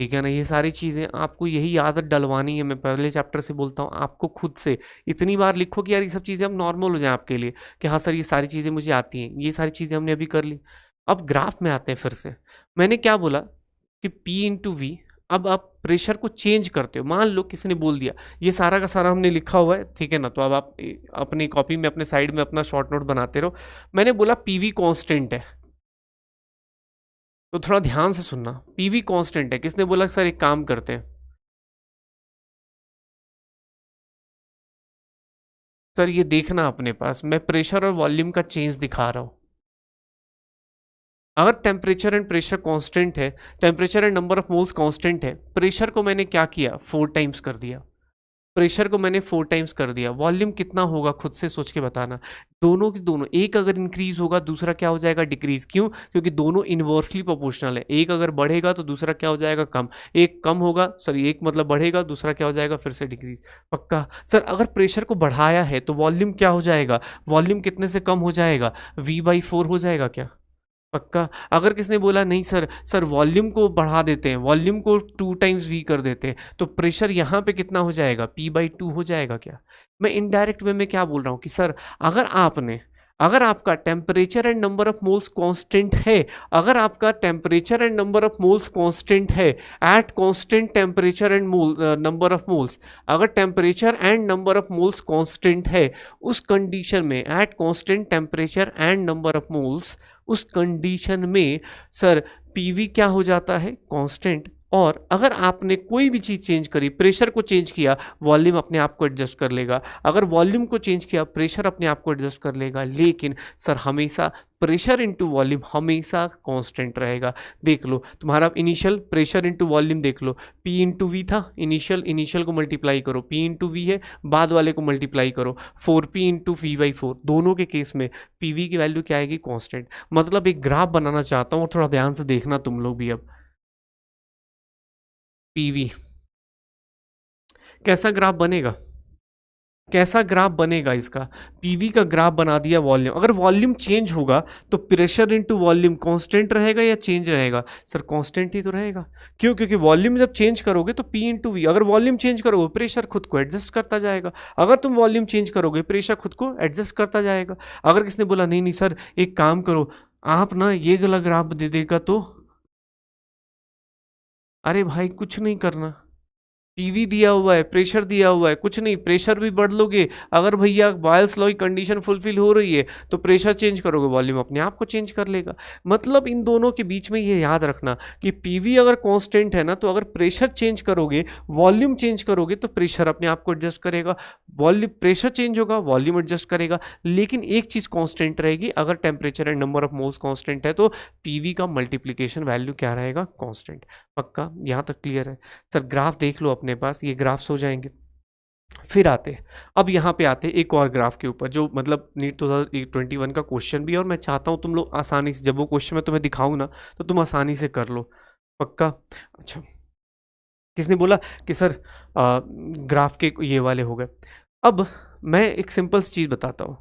ठीक है ना, ये सारी चीज़ें आपको यही आदत डलवानी है। मैं पहले चैप्टर से बोलता हूँ आपको, खुद से इतनी बार लिखो कि यार ये सब चीज़ें अब नॉर्मल हो जाए आपके लिए, कि हाँ सर ये सारी चीज़ें मुझे आती हैं, ये सारी चीज़ें हमने अभी कर ली। अब ग्राफ में आते हैं फिर से, मैंने क्या बोला कि P इंटू वी, अब आप प्रेशर को चेंज करते हो, मान लो किसी ने बोल दिया, ये सारा का सारा हमने लिखा हुआ है, ठीक है ना, तो अब आप अपनी कॉपी में अपने साइड में अपना शॉर्ट नोट बनाते रहो। मैंने बोला पीवी कांस्टेंट है, तो थोड़ा ध्यान से सुनना, पीवी कांस्टेंट है, किसने बोला सर एक काम करते हैं, सर ये देखना अपने पास, मैं प्रेशर और वॉल्यूम का चेंज दिखा रहा हूं। अगर टेम्परेचर एंड प्रेशर कांस्टेंट है, temperature and number of moles constant है, प्रेशर को मैंने क्या किया, 4 टाइम्स कर दिया, प्रेशर को मैंने 4 टाइम्स कर दिया, वॉल्यूम कितना होगा खुद से सोच के बताना। दोनों की दोनों, एक अगर इंक्रीज होगा दूसरा क्या हो जाएगा, डिक्रीज। क्यों? क्योंकि दोनों इन्वर्सली प्रोपोर्शनल है, एक अगर बढ़ेगा तो दूसरा क्या हो जाएगा, कम। एक कम होगा, सॉरी एक मतलब बढ़ेगा, दूसरा क्या हो जाएगा, फिर से डिक्रीज। पक्का? सर अगर प्रेशर को बढ़ाया है तो वॉल्यूम क्या हो जाएगा, वॉल्यूम कितने से कम हो जाएगा, V/4 हो जाएगा क्या? पक्का? अगर किसने बोला नहीं सर, सर वॉल्यूम को बढ़ा देते हैं, वॉल्यूम को 2 टाइम्स वी कर देते हैं, तो प्रेशर यहाँ पे कितना हो जाएगा, P/2 हो जाएगा क्या? मैं इनडायरेक्ट वे में क्या बोल रहा हूँ कि सर अगर आपने, अगर आपका temperature and number of moles constant है, अगर आपका temperature and number of moles constant है at constant temperature and mole number of moles, अगर temperature and number of moles constant है, उस कंडीशन में at constant temperature and number of moles, उस condition में सर पीवी क्या हो जाता है, कांस्टेंट। और अगर आपने कोई भी चीज़ चेंज करी, प्रेशर को चेंज किया, वॉल्यूम अपने आप को एडजस्ट कर लेगा, अगर वॉल्यूम को चेंज किया, प्रेशर अपने आप को एडजस्ट कर लेगा, लेकिन सर हमेशा प्रेशर इंटू वॉल्यूम हमेशा कांस्टेंट रहेगा। देख लो तुम्हारा इनिशियल प्रेशर इंटू वॉल्यूम देख लो, P इंटू वी था, इनिशियल को मल्टीप्लाई करो, P इंटू वी है, बाद वाले को मल्टीप्लाई करो, 4P इंटू V/4, दोनों के केस में PV की वैल्यू क्या आएगी, कांस्टेंट। मतलब एक ग्राफ बनाना चाहता हूँ, थोड़ा ध्यान से देखना तुम लोग भी। अब PV कैसा ग्राफ बनेगा, कैसा ग्राफ बनेगा इसका, पीवी का ग्राफ बना दिया वॉल्यूम। अगर वॉल्यूम चेंज होगा तो प्रेशर इनटू वॉल्यूम कांस्टेंट रहेगा या चेंज रहेगा? सर कांस्टेंट ही तो रहेगा। क्यों? क्योंकि वॉल्यूम जब चेंज करोगे तो पी इंटू वी, अगर वॉल्यूम चेंज करोगे प्रेशर खुद को एडजस्ट करता जाएगा, अगर तुम वॉल्यूम चेंज करोगे प्रेशर खुद को एडजस्ट करता जाएगा। अगर किसने बोला नहीं नहीं सर एक काम करो आप ना ये वाला ग्राफ दे देगा तो, अरे भाई कुछ नहीं करना, पीवी दिया हुआ है, प्रेशर दिया हुआ है, कुछ नहीं, प्रेशर भी बढ़ लोगे। अगर भैया बॉयल्स लॉ की कंडीशन फुलफिल हो रही है तो प्रेशर चेंज करोगे, वॉल्यूम अपने आप को चेंज कर लेगा। मतलब इन दोनों के बीच में ये याद रखना कि पीवी अगर कांस्टेंट है ना, तो अगर प्रेशर चेंज करोगे, वॉल्यूम चेंज करोगे तो प्रेशर अपने आप को एडजस्ट करेगा, वॉल्यूम प्रेशर चेंज होगा वॉल्यूम एडजस्ट करेगा। लेकिन एक चीज कांस्टेंट रहेगी, अगर temperature and number of moles constant है तो पीवी का मल्टीप्लीकेशन वैल्यू क्या रहेगा? कांस्टेंट। पक्का यहाँ तक क्लियर है? सर ग्राफ देख लो अपने पास, ये ग्राफ्स हो जाएंगे। फिर आते अब यहाँ पे आते एक और ग्राफ के ऊपर जो मतलब नीट 2021 का क्वेश्चन भी है, और मैं चाहता हूँ तुम लोग आसानी से, जब वो क्वेश्चन मैं तुम्हें दिखाऊं ना तो तुम आसानी से कर लो। पक्का? अच्छा, किसने बोला कि सर ग्राफ के ये वाले हो गए। अब मैं एक सिंपल सी चीज़ बताता हूँ।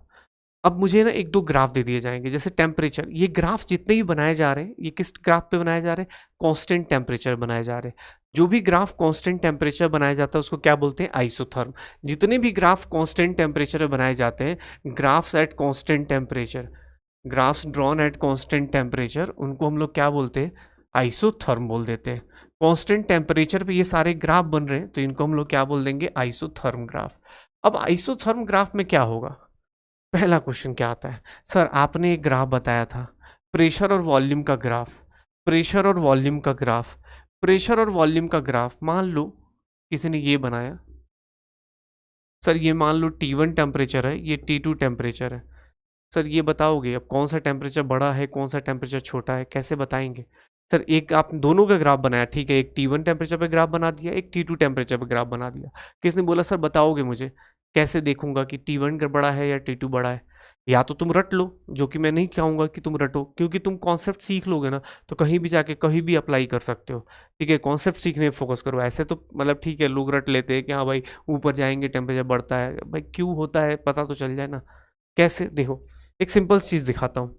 अब मुझे ना एक दो ग्राफ दे दिए जाएंगे, जैसे टेम्परेचर, ये ग्राफ जितने भी बनाए जा रहे हैं ये किस ग्राफ पे बनाए जा रहे हैं? कांस्टेंट टेम्परेचर बनाए जा रहे हैं। जो भी ग्राफ कांस्टेंट टेम्परेचर बनाया जाता है उसको क्या बोलते हैं? आइसोथर्म। जितने भी ग्राफ कांस्टेंट टेम्परेचर पे बनाए जाते हैं, graphs eight constant temperature, graphs drawn at constant temperature, उनको हम लोग क्या बोलते हैं? आइसोथर्म बोल देते हैं। कांस्टेंट टेम्परेचर पे ये सारे ग्राफ बन रहे हैं तो इनको हम लोग क्या बोल देंगे? Isotherm graph. अब आइसोथर्म ग्राफ में क्या होगा? पहला क्वेश्चन क्या आता है? सर आपने एक ग्राफ बताया था, प्रेशर और वॉल्यूम का ग्राफ, प्रेशर और वॉल्यूम का ग्राफ, प्रेशर और वॉल्यूम का ग्राफ। मान लो किसी ने ये बनाया, सर ये मान लो T1 टेम्परेचर है, ये T2 टेम्परेचर है। सर ये बताओगे अब कौन सा टेम्परेचर बड़ा है कौन सा टेम्परेचर छोटा है, कैसे बताएंगे? सर एक आप दोनों का ग्राफ बनाया, ठीक है, एक T1 टेम्परेचर पे ग्राफ बना दिया, एक T2 टेम्परेचर पे ग्राफ बना दिया। किसने बोला सर बताओगे मुझे, कैसे देखूंगा कि T1 बड़ा है या T2 बड़ा है? या तो तुम रट लो, जो कि मैं नहीं कहूँगा कि तुम रटो, क्योंकि तुम कॉन्सेप्ट सीख लोगे ना तो कहीं भी जाके कहीं भी अप्लाई कर सकते हो। ठीक है, कॉन्सेप्ट सीखने में फोकस करो। ऐसे तो मतलब ठीक है लोग रट लेते हैं कि हाँ भाई ऊपर जाएंगे टेम्परेचर बढ़ता है, भाई क्यों होता है पता तो चल जाए ना। कैसे? देखो एक सिंपल चीज़ दिखाता हूँ।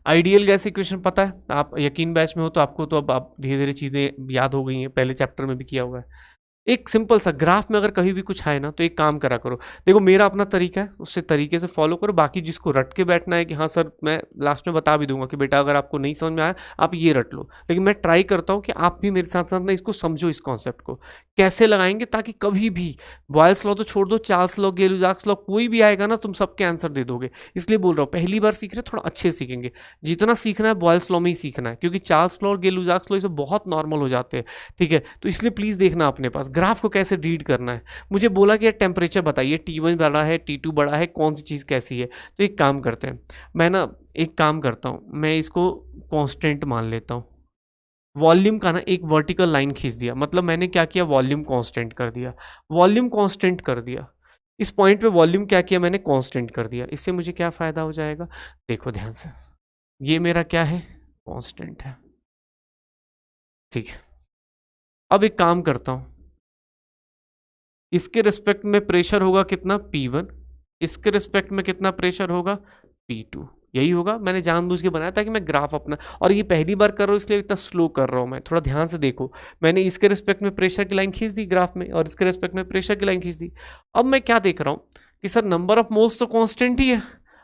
आइडियल गैस इक्वेशन पता है, आप यकीन बैच में हो तो आपको तो अब आप धीरे धीरे चीज़ें याद हो गई हैं, पहले चैप्टर में भी किया हुआ है। एक सिंपल सा ग्राफ में अगर कहीं भी कुछ आए ना तो एक काम करा करो, देखो मेरा अपना तरीका है उससे तरीके से फॉलो करो, बाकी जिसको रट के बैठना है कि हाँ सर, मैं लास्ट में बता भी दूंगा कि बेटा अगर आपको नहीं समझ में आया आप ये रट लो, लेकिन मैं ट्राई करता हूँ कि आप भी मेरे साथ साथ ना इसको समझो, इस कॉन्सेप्ट को कैसे लगाएंगे, ताकि कभी भी बॉयल्स लॉ तो छोड़ दो, चार्ल्स लॉ, गेलुजाक्स लॉ, कोई भी आएगा ना तुम सबके आंसर दे दोगे। इसलिए बोल रहा हूँ पहली बार सीख रहे थोड़ा अच्छे सीखेंगे, जितना सीखना है बॉयल्स लॉ में ही सीखना है, क्योंकि चार्ल्स लॉ और गेलुजाक्स लॉ ये सब बहुत नॉर्मल हो जाते हैं। ठीक है, तो इसलिए प्लीज़ देखना अपने पास ग्राफ को कैसे रीड करना है। मुझे बोला कि टेम्परेचर बताइए, T1 बड़ा है T2 बड़ा है, कौन सी चीज़ कैसी है? तो एक काम करते हैं, मैं ना एक काम करता हूँ, मैं इसको कांस्टेंट मान लेता हूँ। वॉल्यूम का ना एक वर्टिकल लाइन खींच दिया, मतलब मैंने क्या किया, वॉल्यूम कांस्टेंट कर दिया, वॉल्यूम कांस्टेंट कर दिया। इस पॉइंट पे वॉल्यूम क्या किया मैंने, कांस्टेंट कर दिया। इससे मुझे क्या फ़ायदा हो जाएगा? देखो ध्यान से, ये मेरा क्या है, कांस्टेंट है। ठीक है, अब एक काम करता हूँ, इसके रिस्पेक्ट में प्रेशर होगा कितना, P1, इसके रिस्पेक्ट में कितना प्रेशर होगा, P2। यही होगा, मैंने जानबूझ के बनाया ताकि मैं ग्राफ अपना, और ये पहली बार कर रहा हूँ इसलिए इतना स्लो कर रहा हूँ मैं, थोड़ा ध्यान से देखो। मैंने इसके रिस्पेक्ट में प्रेशर की लाइन खींच दी ग्राफ में, और इसके रिस्पेक्ट में प्रेशर की लाइन खींच दी। अब मैं क्या देख रहा हूँ कि सर नंबर ऑफ मोल्स तो कांस्टेंट ही है,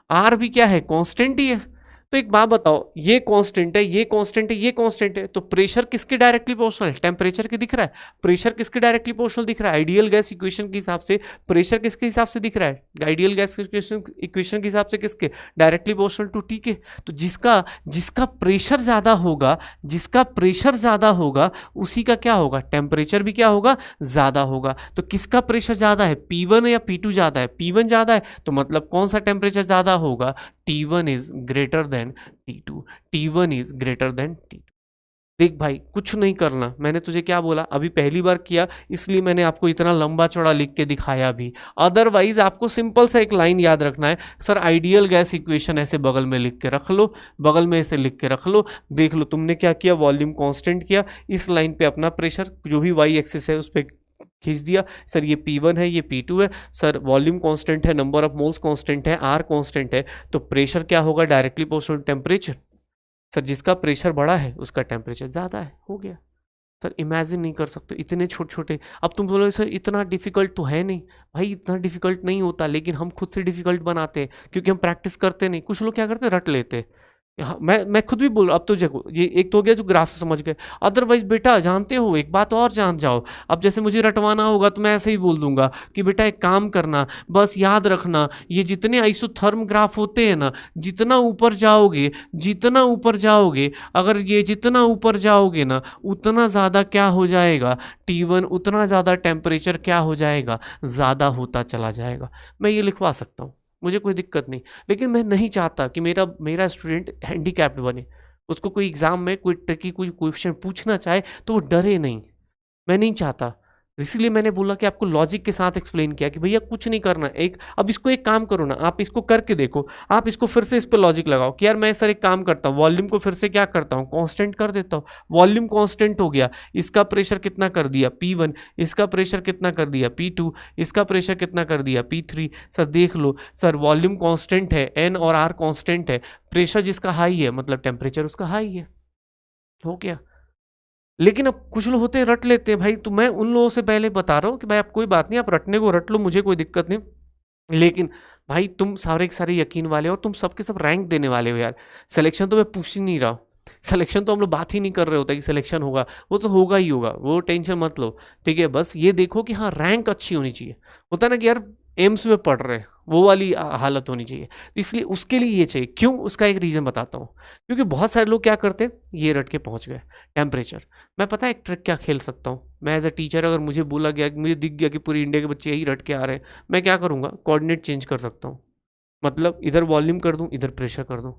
आर भी क्या है, कांस्टेंट ही है। तो एक बात बताओ, ये कांस्टेंट है, ये कांस्टेंट है, ये कांस्टेंट है, तो प्रेशर किसके डायरेक्टली प्रोपोर्शनल है, टेम्परेचर के दिख रहा है। प्रेशर किसके डायरेक्टली प्रोपोर्शनल दिख रहा है, आइडियल गैस इक्वेशन के हिसाब से प्रेशर किसके हिसाब से दिख रहा है, आइडियल गैस इक्वेशन के हिसाब से किसके, डायरेक्टली प्रोपोर्शनल टू टी के। तो जिसका जिसका प्रेशर ज्यादा होगा, जिसका प्रेशर ज्यादा होगा उसी का क्या होगा, टेम्परेचर भी क्या होगा, ज्यादा होगा। तो किसका प्रेशर ज्यादा है, P1 या P2 ज्यादा है, P1 ज्यादा है, तो मतलब कौन सा टेम्परेचर ज्यादा होगा, T1 is greater than T2, T1 is greater than T2। देख भाई कुछ नहीं करना, मैंने तुझे क्या बोला, अभी पहली बार किया इसलिए मैंने आपको इतना लंबा चौड़ा लिख के दिखाया भी, अदरवाइज आपको सिंपल सा एक लाइन याद रखना है, सर आइडियल गैस इक्वेशन ऐसे बगल में लिख के रख लो, बगल में ऐसे लिख के रख लो। देख लो तुमने क्या किया, वॉल्यूम कांस्टेंट किया, इस लाइन पे अपना प्रेशर जो भी वाई एक्सिस है उस पर खींच दिया सर, ये P1 है, ये P2 है सर, वॉल्यूम कांस्टेंट है, नंबर ऑफ मोल्स कांस्टेंट है, R कांस्टेंट है, तो प्रेशर क्या होगा, डायरेक्टली प्रोपोर्शनल टेम्परेचर। सर जिसका प्रेशर बड़ा है उसका टेम्परेचर ज़्यादा है, हो गया। सर इमेजिन नहीं कर सकते इतने छोटे छोटे। अब तुम बोलोगे सर इतना डिफिकल्ट तो है नहीं, भाई इतना डिफिकल्ट नहीं होता, लेकिन हम खुद से डिफिकल्ट बनाते हैं क्योंकि हम प्रैक्टिस करते नहीं। कुछ लोग क्या करते हैं, रट लेते हैं। हाँ, मैं खुद भी बोल, अब तो देखो ये एक तो हो गया जो ग्राफ से समझ गए, अदरवाइज बेटा जानते हो एक बात और जान जाओ। अब जैसे मुझे रटवाना होगा तो मैं ऐसे ही बोल दूंगा कि बेटा एक काम करना, बस याद रखना ये जितने आइसोथर्म ग्राफ होते हैं ना, जितना ऊपर जाओगे, जितना ऊपर जाओगे, अगर ये जितना ऊपर जाओगे ना उतना ज़्यादा क्या हो जाएगा, T1 उतना ज़्यादा टेम्परेचर क्या हो जाएगा, ज़्यादा होता चला जाएगा। मैं ये लिखवा सकता हूँ, मुझे कोई दिक्कत नहीं, लेकिन मैं नहीं चाहता कि मेरा मेरा स्टूडेंट हैंडीकैप्ड बने। उसको कोई एग्जाम में कोई ट्रिकी कोई क्वेश्चन पूछना चाहे तो वो डरे नहीं, मैं नहीं चाहता। इसीलिए मैंने बोला कि आपको लॉजिक के साथ एक्सप्लेन किया कि भैया कुछ नहीं करना। अब इसको एक काम करो ना, आप इसको करके देखो, आप इसको फिर से इस पर लॉजिक लगाओ कि यार मैं सर एक काम करता हूँ, वॉल्यूम को फिर से क्या करता हूँ, कांस्टेंट कर देता हूँ। वॉल्यूम कांस्टेंट हो गया, इसका प्रेशर कितना कर दिया P1, इसका प्रेशर कितना कर दिया P2, इसका प्रेशर कितना कर दिया P3। सर देख लो सर, वॉल्यूम कांस्टेंट है, N और R कांस्टेंट है, प्रेशर जिसका हाई है मतलब टेम्परेचर उसका हाई है, हो गया। लेकिन अब कुछ लोग होते हैं रट लेते हैं भाई, तो मैं उन लोगों से पहले बता रहा हूँ कि भाई आप कोई बात नहीं, आप रटने को रट लो, मुझे कोई दिक्कत नहीं, लेकिन भाई तुम सारे के सारे यकीन वाले हो, तुम सबके सब रैंक देने वाले हो यार। सिलेक्शन तो मैं पूछ ही नहीं रहा, सिलेक्शन तो हम लोग बात ही नहीं कर रहे होता कि सिलेक्शन होगा, वो तो होगा ही होगा, वो टेंशन मत लो, ठीक है। बस ये देखो कि हाँ रैंक अच्छी होनी चाहिए। होता है ना कि यार एम्स में पढ़ रहे हैं, वो वाली हालत होनी चाहिए, तो इसलिए उसके लिए ये चाहिए। क्यों, उसका एक रीज़न बताता हूँ। क्योंकि बहुत सारे लोग क्या करते हैं, ये रट के पहुँच गए टेम्परेचर। मैं पता है एक ट्रिक क्या खेल सकता हूँ, मैं एज अ टीचर अगर मुझे बोला गया, मुझे दिख गया कि पूरी इंडिया के बच्चे यही रट के आ रहे हैं, मैं क्या करूँगा, कोऑर्डिनेट चेंज कर सकता हूँ। मतलब इधर वॉल्यूम कर दूँ, इधर प्रेशर कर दूँ,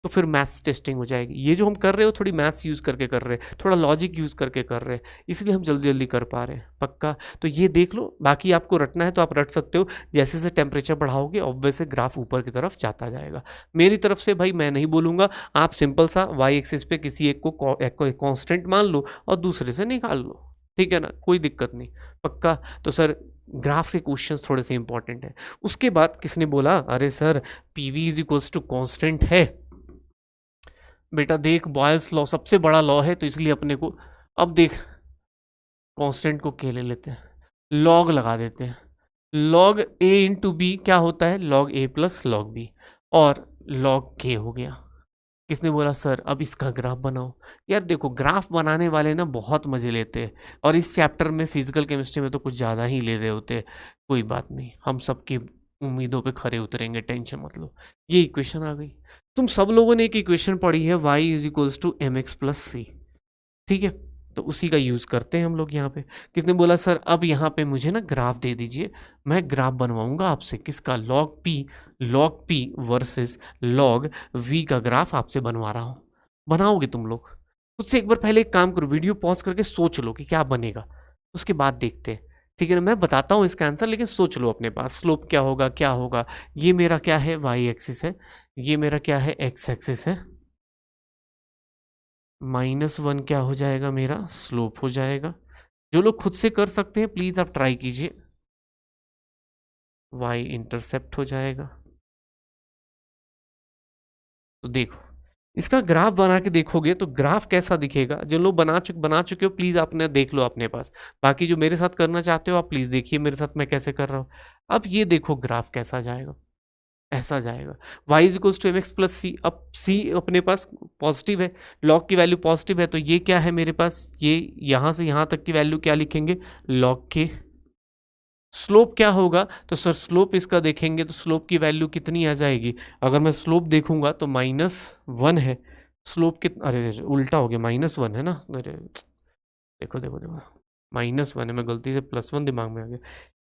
तो फिर मैथ्स टेस्टिंग हो जाएगी। ये जो हम कर रहे हो थोड़ी मैथ्स यूज़ करके कर रहे हैं, थोड़ा लॉजिक यूज़ करके कर रहे हैं, इसलिए हम जल्दी जल्दी कर पा रहे हैं। पक्का, तो ये देख लो। बाकी आपको रटना है तो आप रट सकते हो, जैसे जैसे टेम्परेचर बढ़ाओगे ऑब्वियस से ग्राफ ऊपर की तरफ जाता जाएगा। मेरी तरफ से भाई मैं नहीं बोलूँगा, आप सिंपल सा वाई एक्सिस पे किसी एक को कॉन्स्टेंट मान लो और दूसरे से निकाल लो, ठीक है ना, कोई दिक्कत नहीं। पक्का, तो सर ग्राफ के क्वेश्चंस थोड़े से इंपॉर्टेंट है। उसके बाद किसने बोला, अरे sir PV is equals to constant है। बेटा देख, बॉयल्स लॉ सबसे बड़ा लॉ है, तो इसलिए अपने को, अब देख कांस्टेंट को के ले लेते हैं, लॉग लगा देते हैं। लॉग ए इंटू बी क्या होता है, लॉग ए प्लस लॉग बी, और लॉग के हो गया। किसने बोला सर अब इसका ग्राफ बनाओ। यार देखो ग्राफ बनाने वाले ना बहुत मजे लेते हैं, और इस चैप्टर में फिजिकल केमिस्ट्री में तो कुछ ज़्यादा ही ले रहे होते हैं। कोई बात नहीं, हम सबकी उम्मीदों पे खरे उतरेंगे, टेंशन मत लो। ये इक्वेशन आ गई। तुम सब लोगों ने एक इक्वेशन पढ़ी है, y is equals to M X plus C, ठीक है, तो उसी का यूज़ करते हैं हम लोग यहाँ पे। किसने बोला सर अब यहाँ पे मुझे ना ग्राफ दे दीजिए, मैं ग्राफ बनवाऊंगा आपसे, किसका, log P versus log V का ग्राफ आपसे बनवा रहा हूँ। बनाओगे तुम लोग खुद से? एक बार पहले एक काम करो, वीडियो पॉज करके सोच लो कि क्या बनेगा, उसके बाद देखते हैं, ठीक है ना। मैं बताता हूँ इसका आंसर, लेकिन सोच लो अपने पास स्लोप क्या होगा, क्या होगा। ये मेरा क्या है, वाई एक्सिस है, ये मेरा क्या है, एक्स एक्सिस है, -1 क्या हो जाएगा, मेरा स्लोप हो जाएगा। जो लोग खुद से कर सकते हैं प्लीज आप ट्राई कीजिए। y इंटरसेप्ट हो जाएगा। तो देखो इसका ग्राफ बना के देखोगे तो ग्राफ कैसा दिखेगा। जो लोग बना चुके हो प्लीज आपने देख लो अपने पास। बाकी जो मेरे साथ करना चाहते हो आप प्लीज देखिए मेरे साथ मैं कैसे कर रहा हूँ। अब ये देखो ग्राफ कैसा जाएगा, ऐसा जाएगा। y is equals to M X plus C. अब c अपने पास पॉजिटिव है, लॉग की वैल्यू पॉजिटिव है, तो ये क्या है मेरे पास, ये यहाँ से यहाँ तक की वैल्यू क्या लिखेंगे, लॉग के। स्लोप क्या होगा, तो सर स्लोप इसका देखेंगे तो स्लोप की वैल्यू कितनी आ जाएगी। अगर मैं स्लोप देखूंगा तो -1 है। स्लोप कितना, अरे उल्टा हो गया, -1 है ना, अरे देखो देखो देखो, -1 है, मैं गलती से +1 दिमाग में आ गया।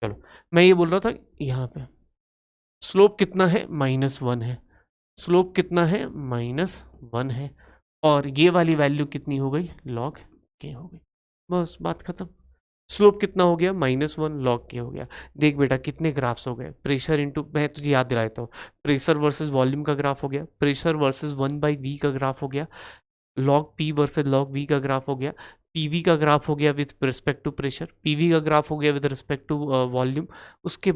चलो मैं ये बोल रहा था यहाँ पे स्लोप कितना है, -1 है। स्लोप कितना है, -1 है, और ये वाली वैल्यू कितनी हो गई, लॉग के हो गई। बस बात खत्म। स्लोप कितना हो गया, -1 लॉग के हो गया। देख बेटा कितने ग्राफ्स हो गए, प्रेशर इनटू, मैं तुझे याद दिलाता हूँ, प्रेशर वर्सेस वॉल्यूम का ग्राफ हो गया, प्रेशर वर्सेस 1/v का ग्राफ हो गया, log P versus log V का ग्राफ हो गया, पीवी का ग्राफ हो गया with respect to pressure, PV का ग्राफ हो गया विद रिस्पेक्ट टू वॉल्यूम। उसके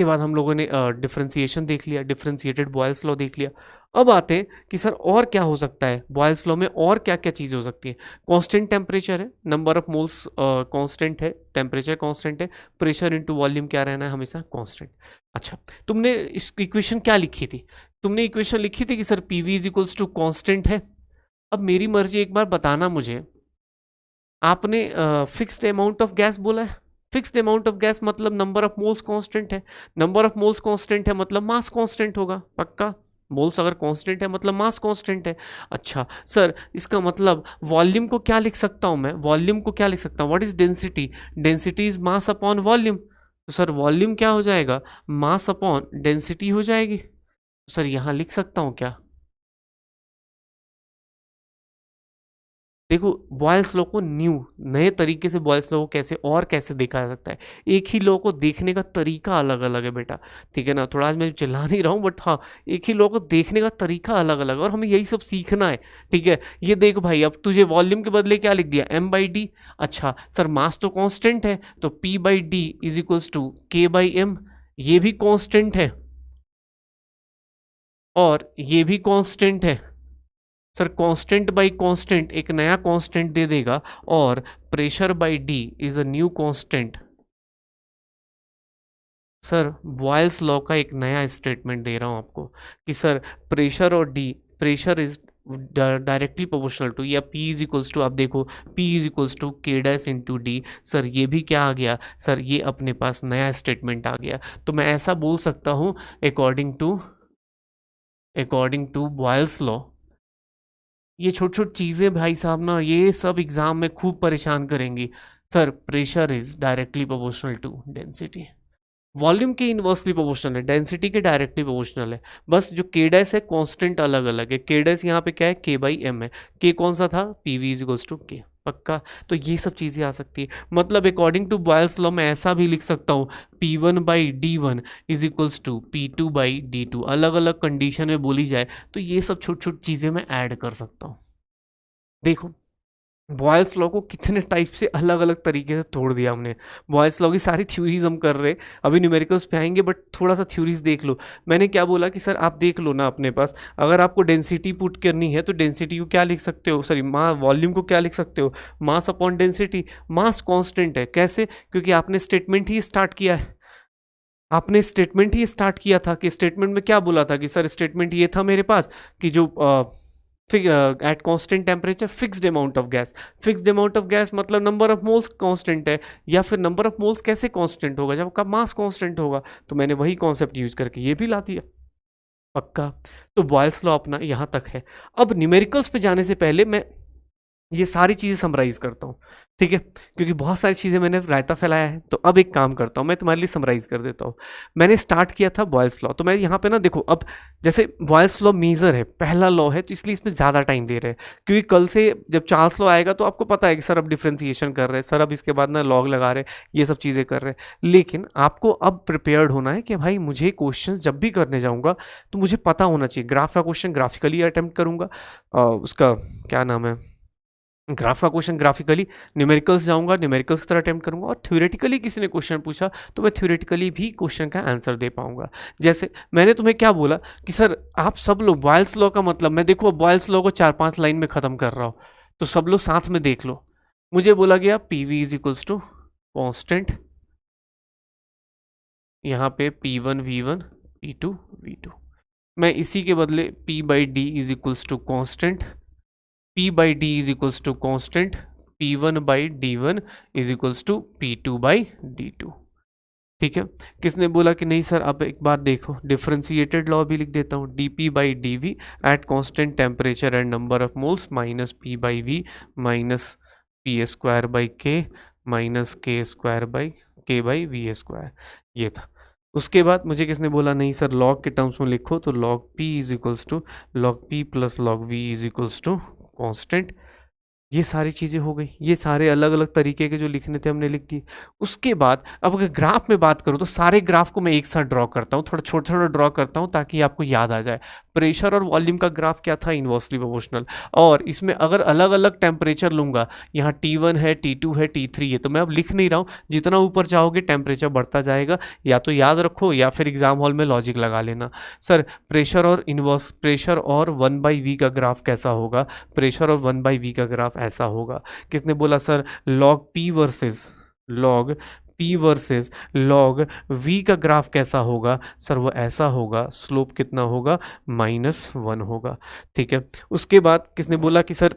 बाद हम लोगों ने डिफरेंशिएशन देख लिया, डिफरेंशिएटेड बॉयल्स लॉ देख लिया। अब आते हैं कि सर और क्या हो सकता है बॉयल्स लॉ में, और क्या क्या चीज़ें हो सकती है। कांस्टेंट टेम्परेचर है, नंबर ऑफ मोल्स कांस्टेंट है, टेम्परेचर कांस्टेंट है, प्रेशर इनटू वॉल्यूम क्या रहना है हमेशा कांस्टेंट। अच्छा, तुमने इस इक्वेशन क्या लिखी थी? तुमने इक्वेशन लिखी थी कि sir PV is equals to constant है। अब मेरी मर्जी, एक बार बताना मुझे, आपने फिक्स्ड अमाउंट ऑफ गैस बोला है। फिक्स्ड अमाउंट ऑफ गैस मतलब नंबर ऑफ मोल्स कांस्टेंट है, नंबर ऑफ मोल्स कांस्टेंट है मतलब मास कांस्टेंट होगा पक्का। मोल्स अगर कांस्टेंट है मतलब मास कांस्टेंट है। अच्छा सर, इसका मतलब वॉल्यूम को क्या लिख सकता हूं मैं? वॉल्यूम को क्या लिख सकता हूं? What is density? Density is mass upon volume. तो सर वॉल्यूम क्या हो जाएगा? मास अपॉन डेंसिटी हो जाएगी। तो सर यहां लिख सकता हूं क्या? देखो, बॉयल्स लॉ को नए तरीके से बॉयल्स लॉ को कैसे देखा जा सकता है। एक ही लॉ को देखने का तरीका अलग अलग है बेटा, ठीक है ना। थोड़ा आज मैं चिल्ला नहीं रहा हूँ, बट हाँ, एक ही लॉ को देखने का तरीका अलग अलग, और हमें यही सब सीखना है, ठीक है। ये देख भाई, अब तुझे वॉल्यूम के बदले क्या लिख दिया? m/d। अच्छा सर, मास तो कांस्टेंट है, तो p/d is equals to k/m। ये भी कांस्टेंट है और ये भी कांस्टेंट है। सर कांस्टेंट बाई कांस्टेंट एक नया कांस्टेंट दे देगा, और pressure by D is a new constant. Sir Boyle's law का एक नया स्टेटमेंट दे रहा हूं आपको कि सर प्रेशर और D, pressure is directly proportional to, या P इज इक्वल्स टू, आप देखो P is equals to K dash into D. Sir ये भी क्या आ गया? सर ये अपने पास नया स्टेटमेंट आ गया। तो मैं ऐसा बोल सकता हूं, अकॉर्डिंग टू बॉयल्स लॉ, ये छोटी छोटी चीज़ें भाई साहब ना, ये सब एग्जाम में खूब परेशान करेंगी। Sir pressure is directly proportional to density, volume के इनवर्सली प्रोपोर्शनल है, डेंसिटी के डायरेक्टली प्रोपोर्शनल है। बस जो के डैश है कांस्टेंट अलग अलग है। के डैश यहाँ पे क्या है? k/m है। के कौन सा था? pv इज इक्वल्स टू के, पक्का। तो ये सब चीज़ें आ सकती है, मतलब अकॉर्डिंग टू बॉयल्स लॉ मैं ऐसा भी लिख सकता हूँ, P1/d1 is equals to P2/d2। अलग अलग कंडीशन में बोली जाए तो ये सब छोटी छोटी चीज़ें मैं ऐड कर सकता हूँ। देखो, बॉयल्स लॉ को कितने टाइप से अलग अलग तरीके से तोड़ दिया हमने। बॉयल्स लॉ की सारी थ्योरीज हम कर रहे, अभी न्यूमेरिकल्स पे आएंगे, बट थोड़ा सा थ्योरीज देख लो। मैंने क्या बोला कि सर आप देख लो ना अपने पास, अगर आपको डेंसिटी पुट करनी है तो डेंसिटी को क्या लिख सकते हो? सॉरी, वॉल्यूम को क्या लिख सकते हो? Mass upon density. Mass constant है, कैसे? क्योंकि आपने स्टेटमेंट ही स्टार्ट किया है, आपने स्टेटमेंट ही स्टार्ट किया था कि स्टेटमेंट में क्या बोला था कि सर स्टेटमेंट ये था मेरे पास कि जो eight constant temperature fixed amount of gas. Fixed amount of gas मतलब नंबर ऑफ मोल्स कांस्टेंट है, या फिर नंबर ऑफ मोल्स कैसे कांस्टेंट होगा? जब आपका मास कांस्टेंट होगा। तो मैंने वही कॉन्सेप्ट यूज करके ये भी ला दिया, पक्का। तो बॉयल्स लॉ अपना यहाँ तक है। अब न्यूमेरिकल्स पे जाने से पहले मैं ये सारी चीज़ें समराइज करता हूँ, ठीक है, क्योंकि बहुत सारी चीज़ें मैंने रायता फैलाया है। तो अब एक काम करता हूँ, मैं तुम्हारे लिए समराइज कर देता हूँ। मैंने स्टार्ट किया था बॉयल्स लॉ, तो मैं यहाँ पे ना देखो, अब जैसे बॉयल्स लॉ मेजर है, पहला लॉ है, तो इसलिए इसमें ज़्यादा टाइम दे रहे हैं, क्योंकि कल से जब चार्ल्स लॉ आएगा तो आपको पता है कि सर अब डिफ्रेंसिएशन कर रहे हैं, सर अब इसके बाद ना लॉग लगा रहे हैं, ये सब चीज़ें कर रहे हैं। लेकिन आपको अब प्रिपेयर्ड होना है कि भाई मुझे क्वेश्चन जब भी करने जाऊँगा तो मुझे पता होना चाहिए। ग्राफ का क्वेश्चन ग्राफिकली अटेम्प्ट करूँगा, उसका क्या नाम है, ग्राफ का क्वेश्चन ग्राफिकली, न्यूमेरिकल्स जाऊंगा न्यूमेरिकल्स की तरह अटेम्प्ट करूंगा, और थ्योरेटिकली किसी ने क्वेश्चन पूछा तो मैं थ्योरेटिकली भी क्वेश्चन का आंसर दे पाऊंगा। जैसे मैंने तुम्हें क्या बोला कि सर आप सब लोग बॉयल्स लॉ का मतलब, मैं देखो बॉयल्स लॉ को 4-5 लाइन में ख़त्म कर रहा हूँ, तो सब लोग साथ में देख लो। मुझे बोला गया PV is equals to constant, यहाँ पे P1 V1 P2 V2, मैं इसी के बदले P/D is equals to constant, P/D is equals to constant, P1/D1 is equals to P2/D2, ठीक है। किसने बोला कि नहीं सर, अब एक बात देखो, डिफरेंशिएटेड लॉ भी लिख देता हूँ, dP/dV eight constant temperature and number of moles minus P/V minus P² minus K² ये था। उसके बाद मुझे किसने बोला नहीं सर लॉग के टर्म्स में लिखो, तो log P is equals to log P plus log V is equals to constant, ये सारी चीज़ें हो गई, ये सारे अलग-अलग तरीके के जो लिखने थे हमने लिख दिए। उसके बाद अब अगर ग्राफ में बात करूँ तो सारे ग्राफ को मैं एक साथ ड्रॉ करता हूँ, थोड़ा छोटा-छोटा ड्रॉ करता हूँ ताकि आपको याद आ जाए। प्रेशर और वॉल्यूम का ग्राफ क्या था? Inversely proportional. और इसमें अगर अलग-अलग टेम्परेचर लूँगा, यहाँ T1 है, T2 है, T3 है, तो मैं अब लिख नहीं रहा हूँ, जितना ऊपर जाओगे टेम्परेचर बढ़ता जाएगा। या तो याद रखो या फिर एग्ज़ाम हॉल में लॉजिक लगा लेना। सर प्रेशर और 1/V का ग्राफ कैसा होगा? प्रेशर और 1/V का ग्राफ ऐसा होगा। किसने बोला sir log P versus log V का ग्राफ कैसा होगा? सर वो ऐसा होगा, स्लोप कितना होगा? -1 होगा। ठीक है, उसके बाद किसने बोला कि सर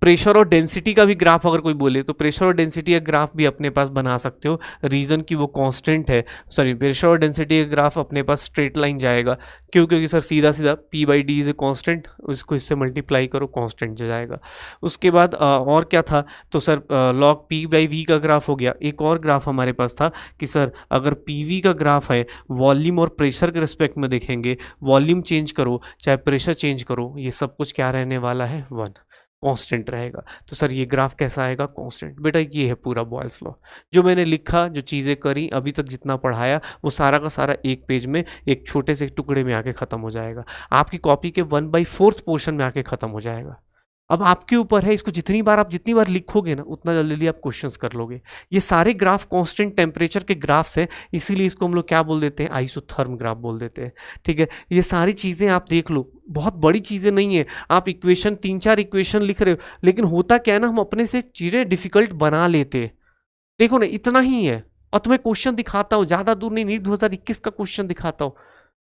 प्रेशर और डेंसिटी का भी ग्राफ अगर कोई बोले तो प्रेशर और डेंसिटी का ग्राफ भी अपने पास बना सकते हो, रीज़न कि वो कांस्टेंट है। सॉरी, प्रेशर और डेंसिटी का ग्राफ अपने पास स्ट्रेट लाइन जाएगा। क्यों? क्योंकि सर सीधा सीधा P/D इज ए कांस्टेंट, उसको इससे मल्टीप्लाई करो, कांस्टेंट जो जाएगा। उसके बाद और क्या था? तो सर लॉग P/V का ग्राफ हो गया। एक और ग्राफ हमारे पास था कि सर अगर PV का ग्राफ है, वॉल्यूम और प्रेशर के रिस्पेक्ट में देखेंगे, वॉल्यूम चेंज करो चाहे प्रेशर चेंज करो, ये सब कुछ क्या रहने वाला है? 1 कांस्टेंट रहेगा। तो सर ये ग्राफ कैसा आएगा? कांस्टेंट। बेटा ये है पूरा बॉयल्स लॉ। जो मैंने लिखा, जो चीज़ें करी, अभी तक जितना पढ़ाया, वो सारा का सारा एक पेज में एक छोटे से टुकड़े में आके ख़त्म हो जाएगा। आपकी कॉपी के 1/4 पोर्शन में आके ख़त्म हो जाएगा। अब आपके ऊपर है, इसको जितनी बार लिखोगे ना, उतना जल्दी आप क्वेश्चंस कर लोगे। ये सारे ग्राफ कांस्टेंट टेम्परेचर के ग्राफ्स हैं, इसीलिए इसको हम लोग क्या बोल देते हैं? आइसोथर्म ग्राफ बोल देते हैं। ठीक है, ये सारी चीज़ें आप देख लो, बहुत बड़ी चीज़ें नहीं है। आप इक्वेशन 3-4 इक्वेशन लिख रहे हो, लेकिन होता क्या है ना, हम अपने से चीज़ें डिफिकल्ट बना लेते। देखो ना, इतना ही है। और तुम्हें क्वेश्चन दिखाता हूँ, ज़्यादा दूर नहीं, नीट 2021 का क्वेश्चन दिखाता हूँ,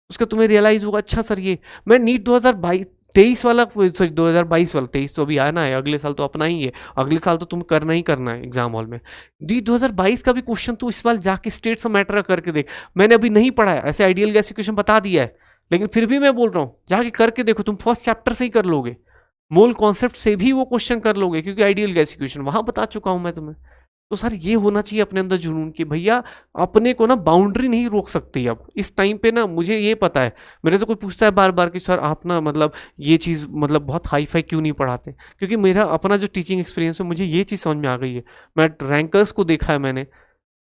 उसका तुम्हें रियलाइज होगा अच्छा सर ये मैं नीट 2023 वाला, सॉरी 2022 वाला, 23 तो अभी आना है, अगले साल तो अपना ही है, अगले साल तो तुम करना ही करना है एग्जाम हॉल में। नीट 2022 का भी क्वेश्चन तो इस बार जाके स्टेट्स ऑफ मैटर करके देख। मैंने अभी नहीं पढ़ा है, ऐसे आइडियल गैस इक्वेशन बता दिया है, लेकिन फिर भी मैं बोल रहा हूँ जाके करके देखो, तुम फर्स्ट चैप्टर से ही कर लोगे, मोल कॉन्सेप्ट से भी वो क्वेश्चन कर लोगे, क्योंकि आइडियल गैस इक्वेशन वहां बता चुका हूं मैं तुम्हें। तो सर ये होना चाहिए अपने अंदर जुनून कि भैया अपने को ना बाउंड्री नहीं रोक सकती। अब इस टाइम पे ना मुझे ये पता है, मेरे से कोई पूछता है बार बार कि सर आप ना मतलब ये चीज़ मतलब बहुत हाई फाई क्यों नहीं पढ़ाते, क्योंकि मेरा अपना जो टीचिंग एक्सपीरियंस है, मुझे ये चीज़ समझ में आ गई है। मैं रैंकर्स को देखा है,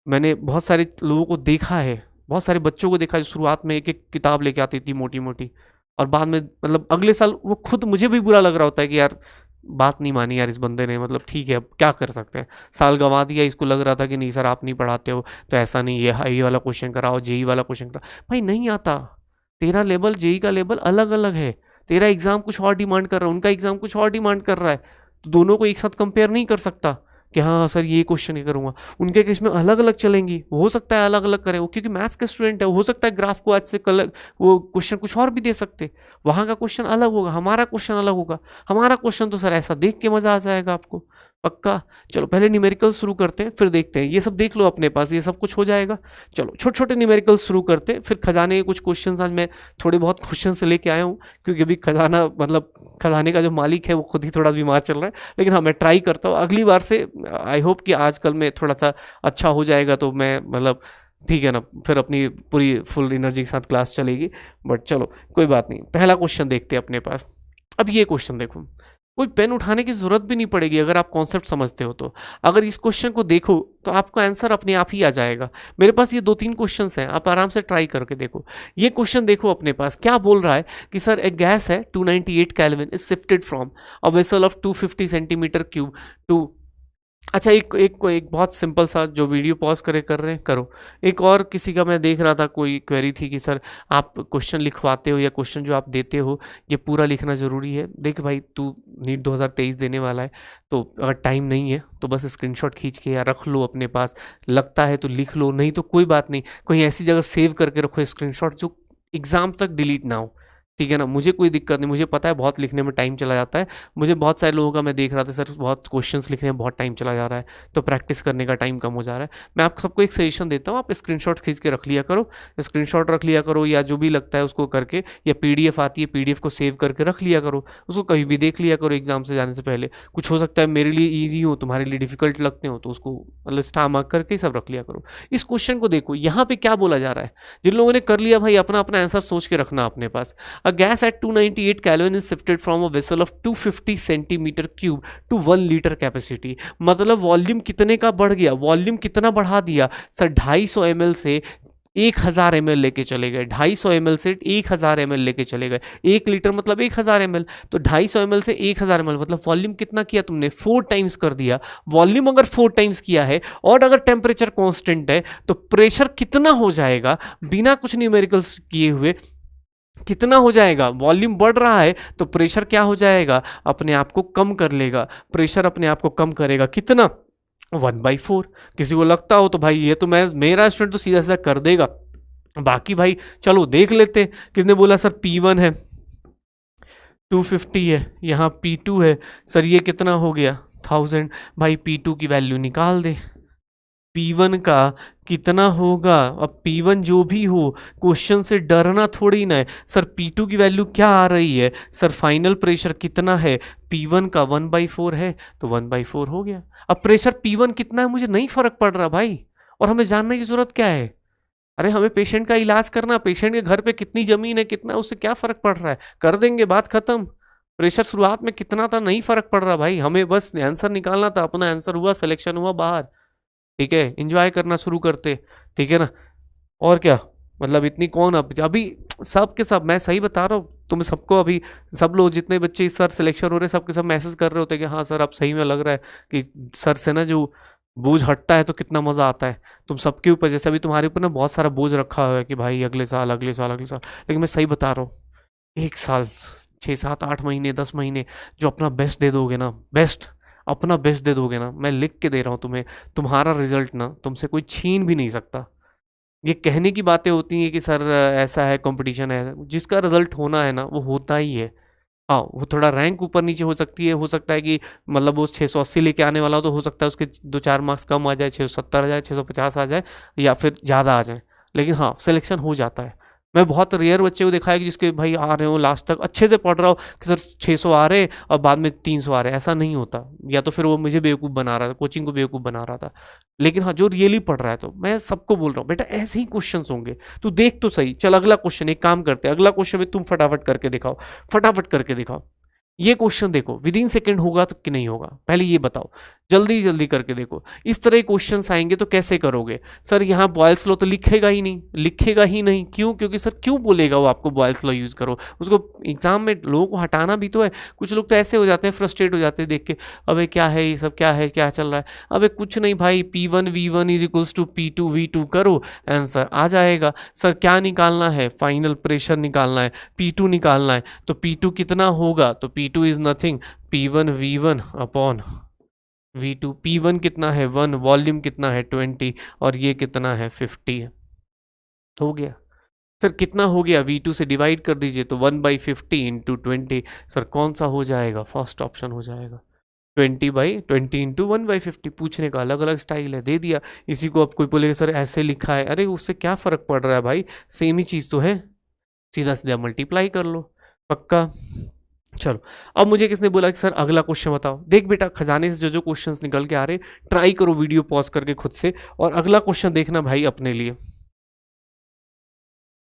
मैंने बहुत सारे लोगों को देखा है, बहुत सारे बच्चों को देखा है जो शुरुआत में एक एक किताब लेके आती थी मोटी मोटी, और बाद में मतलब अगले साल वो खुद, मुझे भी बुरा लग रहा होता है कि यार बात नहीं मानी यार इस बंदे ने, मतलब ठीक है अब क्या कर सकते हैं, साल गंवा दिया, इसको लग रहा था कि नहीं सर आप नहीं पढ़ाते हो तो ऐसा नहीं, ये वाला क्वेश्चन कराओ, जेई वाला क्वेश्चन कराओ। भाई नहीं आता, तेरा लेवल जेई का लेवल अलग अलग है, तेरा एग्जाम कुछ और डिमांड कर रहा है, उनका एग्जाम कुछ और डिमांड कर रहा है, तो दोनों को एक साथ कंपेयर नहीं कर सकता कि हाँ सर ये क्वेश्चन ही करूँगा। उनके केस में अलग अलग चलेंगी, हो सकता है अलग अलग करें वो, क्योंकि मैथ्स का स्टूडेंट है, हो सकता है ग्राफ को आज से कल वो क्वेश्चन कुछ और भी दे सकते, वहाँ का क्वेश्चन अलग होगा, हमारा क्वेश्चन अलग होगा। हमारा क्वेश्चन तो सर ऐसा देख के मज़ा आ जाएगा आपको, पक्का। चलो पहले न्यूमेरिकल शुरू करते हैं, फिर देखते हैं, ये सब देख लो अपने पास, ये सब कुछ हो जाएगा। चलो छोटे छोटे न्यूमेरिकल शुरू करते हैं, फिर खजाने के कुछ क्वेश्चंस आज मैं थोड़े बहुत क्वेश्चन से लेके आया हूँ, क्योंकि अभी खजाना मतलब खजाने का जो मालिक है वो खुद ही थोड़ा बीमार चल रहा है, लेकिन हाँ मैं ट्राई करता हूँ अगली बार से। आई होप कि आजकल में थोड़ा सा अच्छा हो जाएगा, तो मैं मतलब ठीक है ना, फिर अपनी पूरी फुल एनर्जी के साथ क्लास चलेगी। बट चलो कोई बात नहीं, पहला क्वेश्चन देखते हैं अपने पास। अब ये क्वेश्चन देखो, कोई पेन उठाने की जरूरत भी नहीं पड़ेगी अगर आप कॉन्सेप्ट समझते हो तो। अगर इस क्वेश्चन को देखो तो आपको आंसर अपने आप ही आ जाएगा। मेरे पास ये 2-3 क्वेश्चंस हैं, आप आराम से ट्राई करके देखो। ये क्वेश्चन देखो अपने पास क्या बोल रहा है कि सर एक गैस है 298 kelvin is shifted from a vessel of 250 centimetre cube to. अच्छा एक बहुत सिंपल सा, जो वीडियो पॉज करे कर रहे हैं करो। एक और किसी का मैं देख रहा था, कोई क्वेरी थी कि सर आप क्वेश्चन लिखवाते हो या क्वेश्चन जो आप देते हो ये पूरा लिखना ज़रूरी है। देख भाई तू नीट 2023 देने वाला है, तो अगर टाइम नहीं है तो बस स्क्रीनशॉट खींच के या रख लो अपने पास, लगता है तो लिख लो, नहीं तो कोई बात नहीं, कहीं ऐसी जगह सेव करके रखो स्क्रीनशॉट जो एग्ज़ाम तक डिलीट ना हो, ठीक है ना। मुझे कोई दिक्कत नहीं, मुझे पता है बहुत लिखने में टाइम चला जाता है, मुझे बहुत सारे लोगों का मैं देख रहा था सर बहुत क्वेश्चंस लिखने में बहुत टाइम चला जा रहा है, तो प्रैक्टिस करने का टाइम कम हो जा रहा है। मैं आप सबको एक सजेशन देता हूँ, आप स्क्रीनशॉट खींच के रख लिया करो, स्क्रीनशॉट रख लिया करो, या जो भी लगता है उसको करके, या पीडीएफ आती है पीडीएफ को सेव करके रख लिया करो, उसको कभी भी देख लिया करो एग्जाम से जाने से पहले। कुछ हो सकता है मेरे लिए ईजी हो, तुम्हारे लिए डिफिकल्ट लगते हो, तो उसको मतलब स्टार मार्क करके सब रख लिया करो। इस क्वेश्चन को देखो यहाँ पे क्या बोला जा रहा है, जिन लोगों ने कर लिया भाई अपना अपना आंसर सोच के रखना अपने पास। A gas at 298 kelvin is shifted from a vessel of 250 centimetre cube to 1 litre capacity. मतलब वॉल्यूम कितने का बढ़ गया, वॉल्यूम कितना बढ़ा दिया सर, 250 ml से 1000 ml लेके चले गए, 250 ml से 1000 ml लेके चले गए। 1 लीटर मतलब 1000 ml, तो 250 ml से 1000 ml मतलब वॉल्यूम कितना किया तुमने, 4 टाइम्स कर दिया। वॉल्यूम अगर 4 टाइम्स किया है और अगर टेम्परेचर कांस्टेंट है तो प्रेशर कितना हो जाएगा, बिना कुछ न्यूमेरिकल्स किए हुए कितना हो जाएगा। वॉल्यूम बढ़ रहा है तो प्रेशर क्या हो जाएगा, अपने आप को कम कर लेगा, प्रेशर अपने आप को कम करेगा, कितना, 1/4। किसी को लगता हो तो भाई ये तो मेरा स्टूडेंट तो सीधा सीधा कर देगा, बाकी भाई चलो देख लेते। किसने बोला सर P1 है 250 है, यहाँ P2 है सर ये कितना हो गया 1000, भाई P2 की वैल्यू निकाल दे। P1 का कितना होगा, अब P1 जो भी हो क्वेश्चन से डरना थोड़ी ना है। सर P2 की वैल्यू क्या आ रही है सर, फाइनल प्रेशर कितना है, P1 का 1/4 है तो 1/4 हो गया। अब प्रेशर P1 कितना है मुझे नहीं फर्क पड़ रहा भाई, और हमें जानने की जरूरत क्या है, अरे हमें पेशेंट का इलाज करना, पेशेंट के घर पे कितनी जमीन है कितना, उससे क्या फर्क पड़ रहा है, कर देंगे बात खत्म। प्रेशर शुरुआत में कितना था नहीं फर्क पड़ रहा भाई, हमें बस आंसर निकालना था, अपना आंसर हुआ, सिलेक्शन हुआ बाहर, ठीक है, एंजॉय करना शुरू करते, ठीक है ना। और क्या मतलब इतनी कौन अब अभी सब के सब, मैं सही बता रहा हूँ तुम सबको, अभी सब लोग जितने बच्चे इस सर सिलेक्शन हो रहे हैं सबके सब मैसेज कर रहे होते कि हाँ सर अब सही में लग रहा है कि सर से ना जो बोझ हटता है तो कितना मजा आता है। तुम सबके ऊपर, जैसे अभी तुम्हारे ऊपर ना बहुत सारा बोझ रखा हुआ है कि भाई अगले साल अगले साल अगले साल, लेकिन मैं सही बता रहा हूँ 1 साल 6 7 8 महीने 10 महीने जो अपना बेस्ट दे दोगे ना, बेस्ट अपना बेस्ट दे दोगे ना, मैं लिख के दे रहा हूँ तुम्हें, तुम्हारा रिजल्ट ना तुमसे कोई छीन भी नहीं सकता। ये कहने की बातें होती हैं कि सर ऐसा है कंपटीशन है, जिसका रिजल्ट होना है ना वो होता ही है। हाँ वो थोड़ा रैंक ऊपर नीचे हो सकती है, हो सकता है कि मतलब वो 680 लेके आने वाला हो तो हो सकता है उसके 2 4 मार्क्स कम आ जाए, 670 आ जाए, 650 आ जाए या फिर ज़्यादा आ जाए, लेकिन हाँ सिलेक्शन हो जाता है। मैं बहुत रेयर बच्चे को देखा है कि जिसके भाई आ रहे हो लास्ट तक अच्छे से पढ़ रहा हो कि सर 600 आ रहे और बाद में 300 आ रहे, ऐसा नहीं होता, या तो फिर वो मुझे बेवकूफ़ बना रहा था, कोचिंग को बेवकूफ़ बना रहा था। लेकिन हाँ जो रियली पढ़ रहा है, तो मैं सबको बोल रहा हूँ बेटा ऐसे ही क्वेश्चंस होंगे, तू देख तो सही। चल अगला क्वेश्चन, एक काम करते हैं, अगला क्वेश्चन में तुम फटाफट करके दिखाओ, फटाफट करके दिखाओ। ये क्वेश्चन देखो विद इन सेकेंड होगा तो कि नहीं होगा, पहले ये बताओ, जल्दी जल्दी करके देखो। इस तरह क्वेश्चन आएंगे तो कैसे करोगे सर, यहाँ बॉयल्स लॉ तो लिखेगा ही नहीं, लिखेगा ही नहीं, क्यों, क्योंकि सर क्यों बोलेगा वो आपको बॉयल्स लॉ यूज करो, उसको एग्जाम में लोगों को हटाना भी तो है। कुछ लोग तो ऐसे हो जाते हैं, फ्रस्ट्रेट हो जाते हैं देख के, अबे क्या है ये सब, क्या है क्या चल रहा है, अबे कुछ नहीं भाई, P1 V1 is equals to P2 V2 करो, आंसर आ जाएगा। सर क्या निकालना है, फाइनल प्रेशर निकालना है, P2 निकालना है, तो P2 कितना होगा, तो P2 is nothing P1 V1 upon V2। P1 कितना है 1, वॉल्यूम कितना है 20 और ये कितना है 50 है, हो गया। सर कितना हो गया, V2 से डिवाइड कर दीजिए तो 1/50 इंटू 20, सर कौन सा हो जाएगा, फर्स्ट ऑप्शन हो जाएगा, 20/20 इंटू 1/50। पूछने का अलग अलग स्टाइल है, दे दिया। इसी को अब कोई बोलेगा सर ऐसे लिखा है, अरे उससे क्या फर्क पड़ रहा है भाई, सेम ही चीज़ तो है, सीधा सीधा मल्टीप्लाई कर लो, पक्का। चलो अब मुझे किसने बोला कि सर अगला क्वेश्चन बताओ। देख बेटा खजाने से जो जो क्वेश्चंस निकल के आ रहे, ट्राई करो वीडियो पॉज करके खुद से, और अगला क्वेश्चन देखना भाई अपने लिए।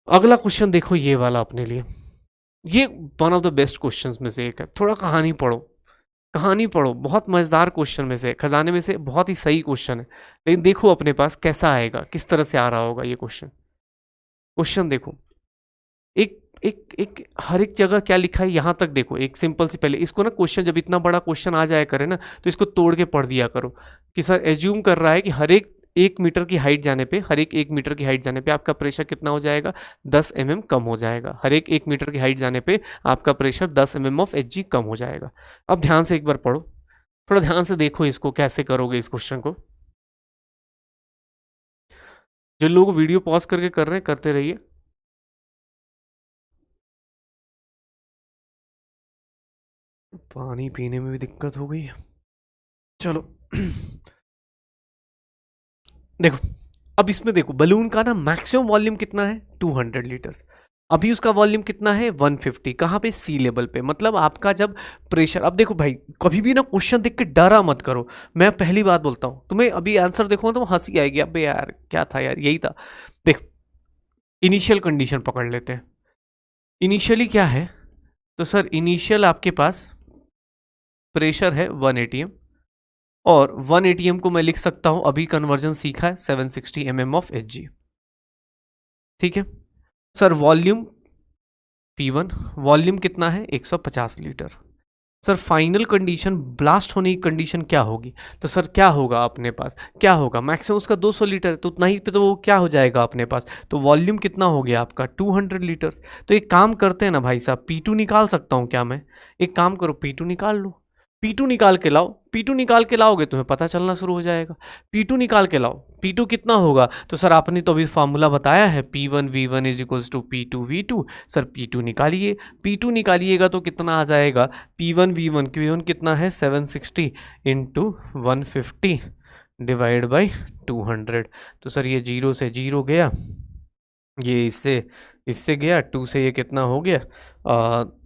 अगला क्वेश्चन देखो ये वाला अपने लिए, ये one of the best questions में से एक है। थोड़ा कहानी पढ़ो, कहानी पढ़ो, बहुत मजेदार क्वेश्चन में से, खजाने में से बहुत ही सही क्वेश्चन है, लेकिन देखो अपने पास कैसा आएगा, किस तरह से आ रहा होगा ये क्वेश्चन। क्वेश्चन देखो, एक एक एक हर एक जगह क्या लिखा है यहाँ तक देखो, एक सिंपल सी, पहले इसको ना क्वेश्चन जब इतना बड़ा क्वेश्चन आ जाए करे ना तो इसको तोड़ के पढ़ दिया करो कि सर एज्यूम कर रहा है कि हर एक 1 मीटर की हाइट जाने पे, हर एक 1 मीटर की हाइट जाने पे आपका प्रेशर कितना हो जाएगा, 10 mm कम हो जाएगा। हर एक 1 मीटर की हाइट जाने पे आपका प्रेशर 10 mm ऑफ Hg कम हो जाएगा। अब ध्यान से एक बार पढ़ो, थोड़ा ध्यान से देखो इसको कैसे करोगे इस क्वेश्चन को। जो लोग वीडियो पॉज करके कर रहे हैं करते रहिए। पानी पीने में भी दिक्कत हो गई है, चलो देखो अब इसमें देखो बलून का ना मैक्सिमम वॉल्यूम कितना है 200 लीटर्स, अभी उसका वॉल्यूम कितना है 150, कहाँ पे, सी लेवल पे। मतलब आपका जब प्रेशर, अब देखो भाई कभी भी ना क्वेश्चन देख के डरा मत करो, मैं पहली बात बोलता हूँ तुम्हें, अभी आंसर देखो तो हंसी आएगी, अबे यार क्या था यार, यही था। देख इनिशियल कंडीशन पकड़ लेते हैं, इनिशियली क्या है, तो सर इनिशियल आपके पास प्रेशर है 1 atm, और 1 atm को मैं लिख सकता हूं, अभी कन्वर्जन सीखा है, 760 mm ऑफ Hg। ठीक है सर, वॉल्यूम P1, वॉल्यूम कितना है 150 litre. Sir final condition, blast होने की कंडीशन क्या होगी, तो सर क्या होगा अपने पास, क्या होगा, मैक्सिमम उसका 200 लीटर है, तो उतना ही पे तो वो क्या हो जाएगा अपने पास, तो वॉल्यूम कितना हो गया आपका 200 लीटर्स। तो एक काम करते हैं ना भाई साहब, P2 निकाल सकता हूँ क्या मैं, एक काम करो P2 निकाल लो, P2 निकाल के लाओ, P2 निकाल के लाओगे तुम्हें पता चलना शुरू हो जाएगा। P2 निकाल के लाओ, P2 कितना होगा, तो सर आपने तो अभी फार्मूला बताया है P1 V1 is equals to P2 V2। Sir P2 निकालिए, P2 निकालिएगा तो कितना आ जाएगा, P1 V1 कितना है 760 इंटू 150 डिवाइड बाई 200। तो सर ये 0 से 0 गया, ये इससे गया, 2 से ये कितना हो गया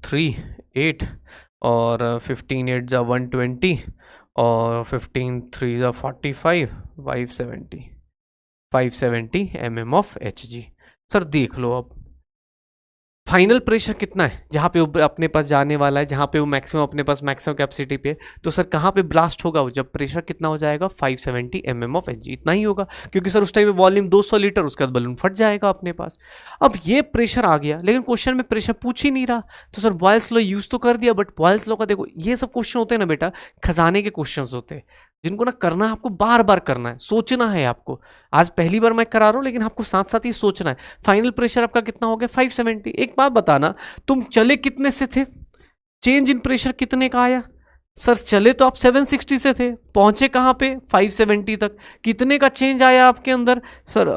3 8, और 15 8 जा 120, और 15 3 जा 45, 570 mm ऑफ Hg। सर देख लो अब फाइनल प्रेशर कितना है जहाँ पे वो अपने पास जाने वाला है, जहाँ पे वो मैक्सिमम अपने पास मैक्सिमम कैपेसिटी पे, तो सर कहाँ पे ब्लास्ट होगा वो, जब प्रेशर कितना हो जाएगा 570 mm ऑफ Hg, इतना ही होगा, क्योंकि सर उस टाइम में वॉल्यूम 200 लीटर, उसके बाद बलून फट जाएगा अपने पास। अब ये प्रेशर आ गया, लेकिन क्वेश्चन में प्रेशर पूछ ही नहीं रहा, तो सर बॉयल्स लॉ यूज तो कर दिया, बट बॉयल्स लॉ का देखो, ये सब क्वेश्चन होते हैं ना बेटा, खजाने के क्वेश्चन होते हैं, जिनको ना करना है आपको, बार बार करना है, सोचना है आपको। आज पहली बार मैं करा रहा हूं, लेकिन आपको साथ साथ ही सोचना है। फाइनल प्रेशर आपका कितना हो गया 570। एक बात बताना, तुम चले कितने से थे, चेंज इन प्रेशर कितने का आया, सर चले तो आप 760 से थे, पहुंचे कहां पे 570 तक, कितने का चेंज आया आपके अंदर, सर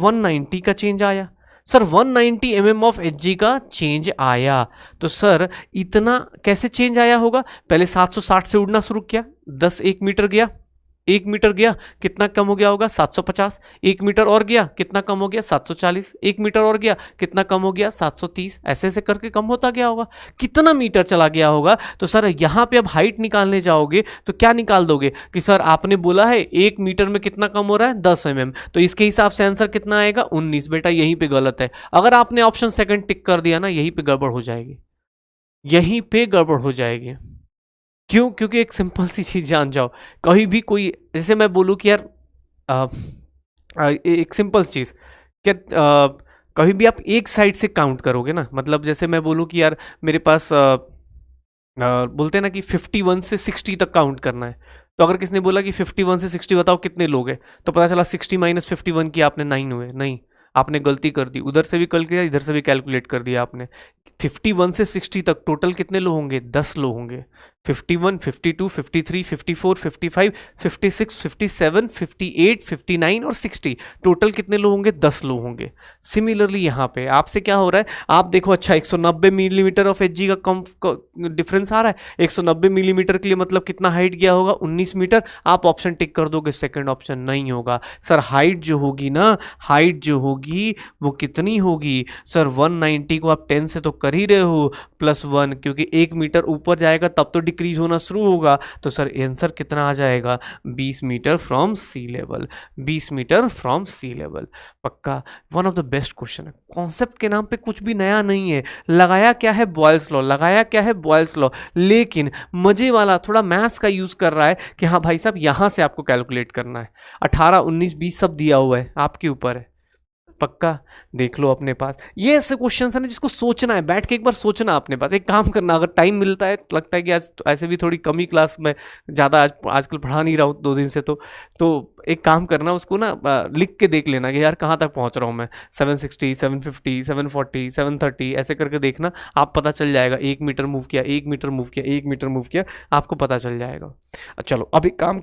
190 का चेंज आया। सर 190 mm ऑफ Hg का चेंज आया, तो सर इतना कैसे चेंज आया होगा, पहले 760 से उड़ना शुरू किया, 10 1 मीटर गया, 1 मीटर गया कितना कम हो गया होगा 750, 1 मीटर और गया कितना कम हो गया 740, 1 मीटर और गया कितना कम हो गया 730, ऐसे ऐसे करके कम होता गया होगा, कितना मीटर चला गया होगा। तो सर यहाँ पे अब हाइट निकालने जाओगे तो क्या निकाल दोगे कि सर आपने बोला है 1 मीटर में कितना कम हो रहा है 10 mm, तो इसके हिसाब से आंसर कितना आएगा 19। बेटा यहीं पे गलत है, अगर आपने ऑप्शन सेकंड टिक कर दिया ना, यहीं पे गड़बड़ हो जाएगी, यहीं पे गड़बड़ हो जाएगी। क्यों, क्योंकि एक सिंपल सी चीज जान जाओ, कहीं भी कोई, जैसे मैं बोलूँ कि यार एक सिंपल चीज क्या, कभी भी आप एक साइड से काउंट करोगे ना, मतलब जैसे मैं बोलूँ कि यार मेरे पास बोलते हैं ना कि 51 से 60 तक काउंट करना है, तो अगर किसने बोला कि 51 से 60 बताओ कितने लोग हैं, तो पता चला 60 माइनस 51 की आपने 9 हुए, नहीं आपने गलती कर दी, उधर से भी कल किया इधर से भी कैलकुलेट कर दिया आपने। 51 से 60 तक टोटल कितने लोग होंगे 10 लोग होंगे, 51 52 53 54 55 56 57 58 59 और 60, टोटल कितने लोग होंगे 10 लोग होंगे। सिमिलरली यहाँ पे आपसे क्या हो रहा है, आप देखो अच्छा 190 मिलीमीटर ऑफ Hg का कम डिफरेंस आ रहा है, 190 मिलीमीटर के लिए मतलब कितना हाइट गया होगा 19 मीटर, आप ऑप्शन टिक कर दोगे, सेकंड ऑप्शन नहीं होगा। सर हाइट जो होगी ना, हाइट जो होगी वो कितनी होगी सर, 190 को आप 10 से तो कर ही रहे हो, +1, क्योंकि 1 मीटर ऊपर जाएगा तब तो डिक्रीज होना शुरू होगा, तो सर आंसर कितना आ जाएगा 20 metre from sea level, 20 metre from sea level. पक्का one of the best question है, कॉन्सेप्ट के नाम पे कुछ भी नया नहीं है, लगाया क्या है बॉयल्स लॉ, लगाया क्या है बॉयल्स लॉ, लेकिन मजे वाला थोड़ा मैथ्स का यूज कर रहा है कि हाँ भाई साहब यहां से आपको कैलकुलेट करना है, 18 19 20 सब दिया हुआ है, आपके ऊपर है। पक्का देख लो अपने पास, ये ऐसे क्वेश्चन है ना जिसको सोचना है, बैठ के एक बार सोचना अपने पास, एक काम करना, अगर टाइम मिलता है, लगता है कि आज ऐसे भी थोड़ी कमी क्लास में ज़्यादा आजकल पढ़ा नहीं रहा हूँ 2 दिन से, तो एक काम करना, उसको ना लिख के देख लेना कि यार कहाँ तक पहुँच रहा हूँ मैं, 760 750 740 730 ऐसे करके देखना, आप पता चल जाएगा, 1 मीटर मूव किया 1 मीटर मूव किया 1 मीटर मूव किया, आपको पता चल जाएगा। चलो अब एक काम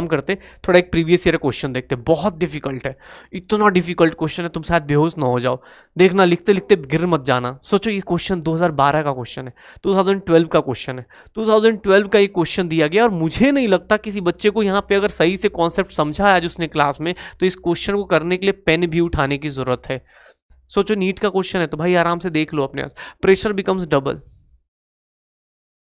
करते थोड़ा एक प्रीवियस ईयर क्वेश्चन देखते, बहुत डिफिकल्ट है, इतना डिफिकल्ट क्वेश्चन है तुम शायद बेहोश ना हो जाओ, देखना लिखते लिखते गिर मत जाना। सोचो ये क्वेश्चन 2012 का क्वेश्चन है, 2012 का क्वेश्चन है, 2012 का ये क्वेश्चन दिया गया, और मुझे नहीं लगता किसी बच्चे को यहाँ पे अगर सही से कॉन्सेप्ट समझा है आज उसने क्लास में, तो इस क्वेश्चन को करने के लिए पेन भी उठाने की जरूरत है। सोचो नीट का क्वेश्चन है, तो भाई आराम से देख लो अपने पास, pressure becomes double,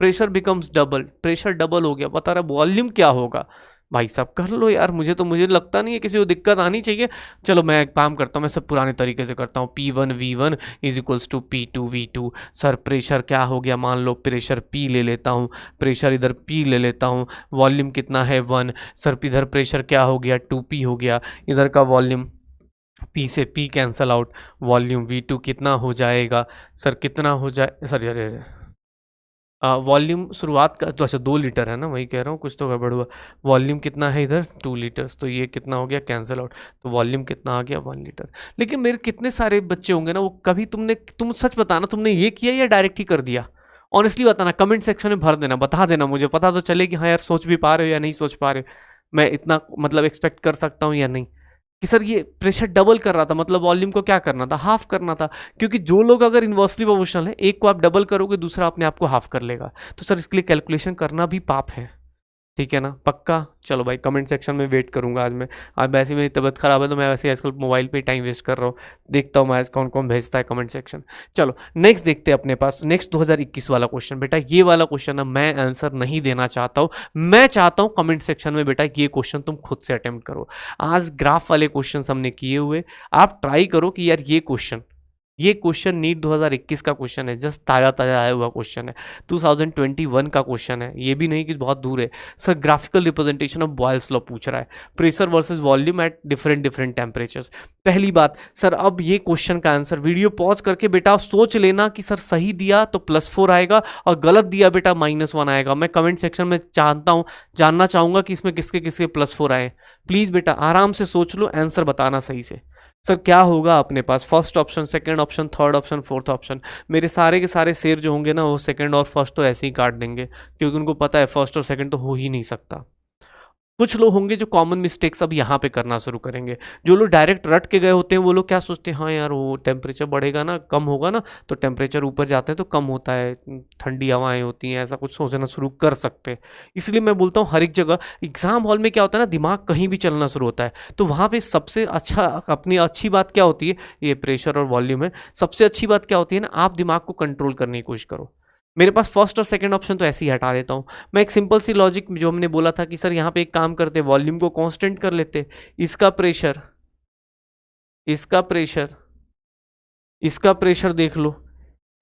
pressure becomes double, pressure double हो गया, बता रहा वॉल्यूम क्या होगा, भाई साहब कर लो यार, मुझे लगता नहीं है किसी को दिक्कत आनी चाहिए। चलो मैं एक काम करता हूँ, मैं सब पुराने तरीके से करता हूँ। P1 V1 is equals to P2 V2। Sir pressure क्या हो गया, मान लो प्रेशर P ले लेता हूँ, प्रेशर इधर P ले लेता हूँ, वॉल्यूम कितना है 1। सर इधर प्रेशर क्या हो गया 2P हो गया, इधर का वॉल्यूम P से P cancel out, volume V2 कितना हो जाएगा सर, कितना हो जाए सर, अरे वॉल्यूम शुरुआत का तो अच्छा 2 लीटर है ना, वही कह रहा हूँ, कुछ तो गड़बड़ हुआ। वॉल्यूम कितना है इधर 2 लीटर्स, तो ये कितना हो गया कैंसिल आउट, तो वॉल्यूम कितना आ गया 1 लीटर। लेकिन मेरे कितने सारे बच्चे होंगे ना, वो कभी तुम सच बताना तुमने ये किया या डायरेक्ट ही कर दिया। ऑनेस्टली बताना, कमेंट सेक्शन में भर देना, बता देना, मुझे पता तो चले कि हाँ यार सोच भी पा रहे हो या नहीं सोच पा रहे हो, मैं इतना मतलब एक्सपेक्ट कर सकता हूँ या नहीं। कि सर ये प्रेशर डबल कर रहा था, मतलब वॉल्यूम को क्या करना था, हाफ करना था। क्योंकि जो लोग अगर इन्वर्सली प्रोपोर्शनल है, एक को आप डबल करोगे दूसरा अपने आप को हाफ कर लेगा, तो सर इसके लिए कैलकुलेशन करना भी पाप है, ठीक है ना, पक्का। चलो भाई कमेंट सेक्शन में वेट करूंगा आज मैं। आज वैसे मेरी तबीयत खराब है तो मैं वैसे आजकल मोबाइल पे टाइम वेस्ट कर रहा हूँ, देखता हूँ मैं आज कौन कौन भेजता है कमेंट सेक्शन। चलो नेक्स्ट देखते हैं अपने पास, नेक्स्ट 2021 वाला क्वेश्चन। बेटा ये वाला क्वेश्चन है, मैं आंसर नहीं देना चाहता हूँ, मैं चाहता हूँ कमेंट सेक्शन में बेटा ये क्वेश्चन तुम खुद से अटेम्प्ट करो। आज ग्राफ वाले क्वेश्चन हमने किए हुए, आप ट्राई करो कि यार ये क्वेश्चन नीट 2021 का क्वेश्चन है, जस्ट ताज़ा ताज़ा आया हुआ क्वेश्चन है, 2021 का क्वेश्चन है, ये भी नहीं कि बहुत दूर है। Sir graphical representation of Boyle's law पूछ रहा है, pressure versus volume at different temperatures. पहली बात सर, अब ये क्वेश्चन का आंसर वीडियो पॉज करके बेटा सोच लेना कि सर सही दिया तो +4 आएगा और गलत दिया बेटा -1 आएगा। मैं कमेंट सेक्शन में जानना चाहूंगा कि इसमें किसके किसके +4 आए। प्लीज़ बेटा आराम से सोच लो, आंसर बताना सही से। सर क्या होगा अपने पास, first option, second option, third option, fourth option. मेरे सारे के सारे शेर जो होंगे ना, वो सेकंड और फर्स्ट तो ऐसे ही काट देंगे, क्योंकि उनको पता है फर्स्ट और सेकंड तो हो ही नहीं सकता। कुछ लोग होंगे जो कॉमन मिस्टेक्स अब यहाँ पे करना शुरू करेंगे। जो लोग डायरेक्ट रट के गए होते हैं वो लोग क्या सोचते हैं, हाँ यार वो टेम्परेचर बढ़ेगा ना, कम होगा ना, तो टेम्परेचर ऊपर जाते हैं तो कम होता है, ठंडी हवाएं होती हैं, ऐसा कुछ सोचना शुरू कर सकते हैं। इसलिए मैं बोलता हूँ हर एक जगह एग्जाम हॉल में क्या होता है ना, दिमाग कहीं भी चलना शुरू होता है, तो वहाँ पे सबसे अच्छा अपनी अच्छी बात क्या होती है, ये प्रेशर और वॉल्यूम है। सबसे अच्छी बात क्या होती है ना, आप दिमाग को कंट्रोल करने की कोशिश करो। मेरे पास फर्स्ट और सेकंड ऑप्शन तो ऐसे ही हटा देता हूँ मैं। एक सिंपल सी लॉजिक जो हमने बोला था कि सर यहाँ पे एक काम करते, वॉल्यूम को कांस्टेंट कर लेते, इसका प्रेशर, इसका प्रेशर, इसका प्रेशर देख लो,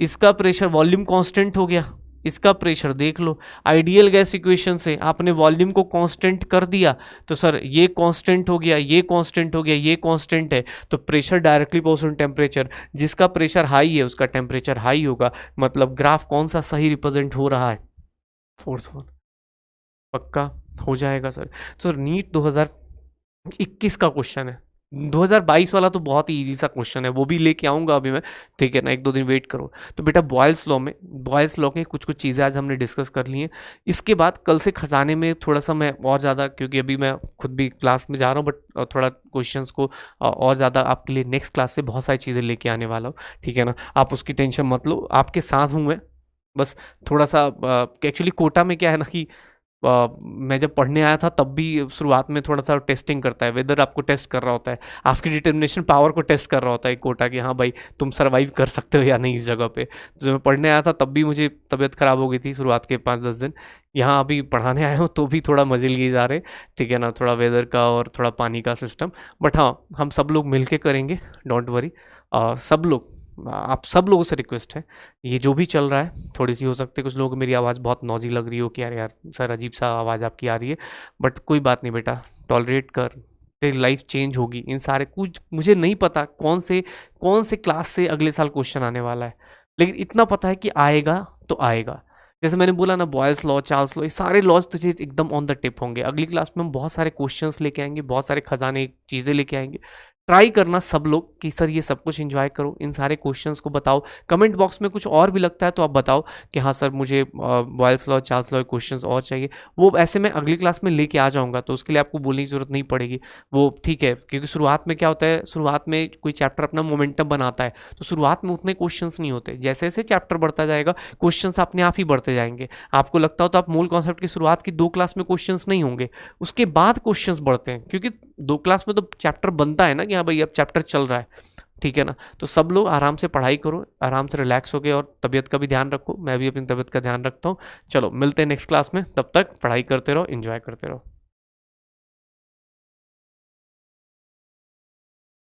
इसका प्रेशर, वॉल्यूम कांस्टेंट हो गया, इसका प्रेशर देख लो। आइडियल गैस इक्वेशन से आपने वॉल्यूम को कांस्टेंट कर दिया, तो सर ये कांस्टेंट हो गया, ये कांस्टेंट हो गया, ये कांस्टेंट है, तो प्रेशर डायरेक्टली प्रोपोर्शनल टेम्परेचर। जिसका प्रेशर हाई है उसका टेम्परेचर हाई होगा। मतलब ग्राफ कौन सा सही रिप्रेजेंट हो रहा है, फोर्थ वन, पक्का हो जाएगा सर। तो नीट 2021 का क्वेश्चन है, 2022 वाला तो बहुत ही इजी सा क्वेश्चन है, वो भी लेके आऊंगा अभी मैं, ठीक है ना, 1-2 दिन वेट करो। तो बेटा बॉयल्स लॉ के कुछ चीज़ें आज हमने डिस्कस कर ली हैं। इसके बाद कल से खजाने में थोड़ा सा मैं और ज़्यादा, क्योंकि अभी मैं खुद भी क्लास में जा रहा हूँ, बट थोड़ा क्वेश्चंस को और ज़्यादा आपके लिए नेक्स्ट क्लास से बहुत सारी चीज़ें लेके आने वाला हूँ, ठीक है ना, आप उसकी टेंशन मत लो, आपके साथ हूँ मैं। बस थोड़ा सा एक्चुअली कोटा में क्या है ना कि मैं जब पढ़ने आया था तब भी शुरुआत में थोड़ा सा टेस्टिंग करता है, वेदर आपको टेस्ट कर रहा होता है, आपकी डिटर्मिनेशन पावर को टेस्ट कर रहा होता है कोटा कि हाँ भाई तुम सर्वाइव कर सकते हो या नहीं इस जगह पे। तो जब मैं पढ़ने आया था तब भी मुझे तबीयत ख़राब हो गई थी शुरुआत के 5-10 दिन। यहाँ अभी पढ़ाने आया हूँ तो भी थोड़ा मजे लिए जा रहे, ठीक है ना, थोड़ा वेदर का और थोड़ा पानी का सिस्टम। बट हाँ हम सब लोग मिल के करेंगे, डोंट वरी। सब लोग, आप सब लोगों से रिक्वेस्ट है, ये जो भी चल रहा है, थोड़ी सी हो सकती है कुछ लोगों को मेरी आवाज़ बहुत नॉजी लग रही हो कि यार यार सर अजीब सा आवाज़ आपकी आ रही है, बट कोई बात नहीं बेटा, टॉलरेट कर, तेरी लाइफ चेंज होगी। इन सारे कुछ मुझे नहीं पता कौन से क्लास से अगले साल क्वेश्चन आने वाला है, लेकिन इतना पता है कि आएगा तो आएगा। जैसे मैंने बोला ना, बॉयल्स लॉ, चार्ल्स लॉ, ये सारे लॉज तुझे एकदम ऑन द टिप होंगे। अगली क्लास में हम बहुत सारे क्वेश्चंस लेके आएंगे, बहुत सारे खजाने चीज़ें लेके आएंगे। ट्राई करना सब लोग कि सर ये सब कुछ एंजॉय करो, इन सारे क्वेश्चंस को बताओ, कमेंट बॉक्स में कुछ और भी लगता है तो आप बताओ कि हाँ सर मुझे Boyle's law, Charles law questions और चाहिए, वो ऐसे मैं अगली क्लास में लेके आ जाऊंगा, तो उसके लिए आपको बोलने की जरूरत नहीं पड़ेगी, वो ठीक है। क्योंकि शुरुआत में क्या होता है, शुरुआत में कोई चैप्टर अपना मोमेंटम बनाता है, तो शुरुआत में उतने क्वेश्चंस नहीं होते, जैसे जैसे चैप्टर बढ़ता जाएगा क्वेश्चंस अपने आप ही बढ़ते जाएंगे। आपको लगता हो तो आप मूल कॉन्सेप्ट की शुरुआत की 2 क्लास में क्वेश्चंस नहीं होंगे, उसके बाद क्वेश्चंस बढ़ते हैं, क्योंकि 2 क्लास में तो चैप्टर बनता है ना कि हाँ भाई अब चैप्टर चल रहा है, ठीक है ना। तो सब लोग आराम से पढ़ाई करो, आराम से रिलैक्स हो गए, और तबीयत का भी ध्यान रखो, मैं भी अपनी तबीयत का ध्यान रखता हूँ। चलो मिलते हैं नेक्स्ट क्लास में, तब तक पढ़ाई करते रहो, एंजॉय करते रहो।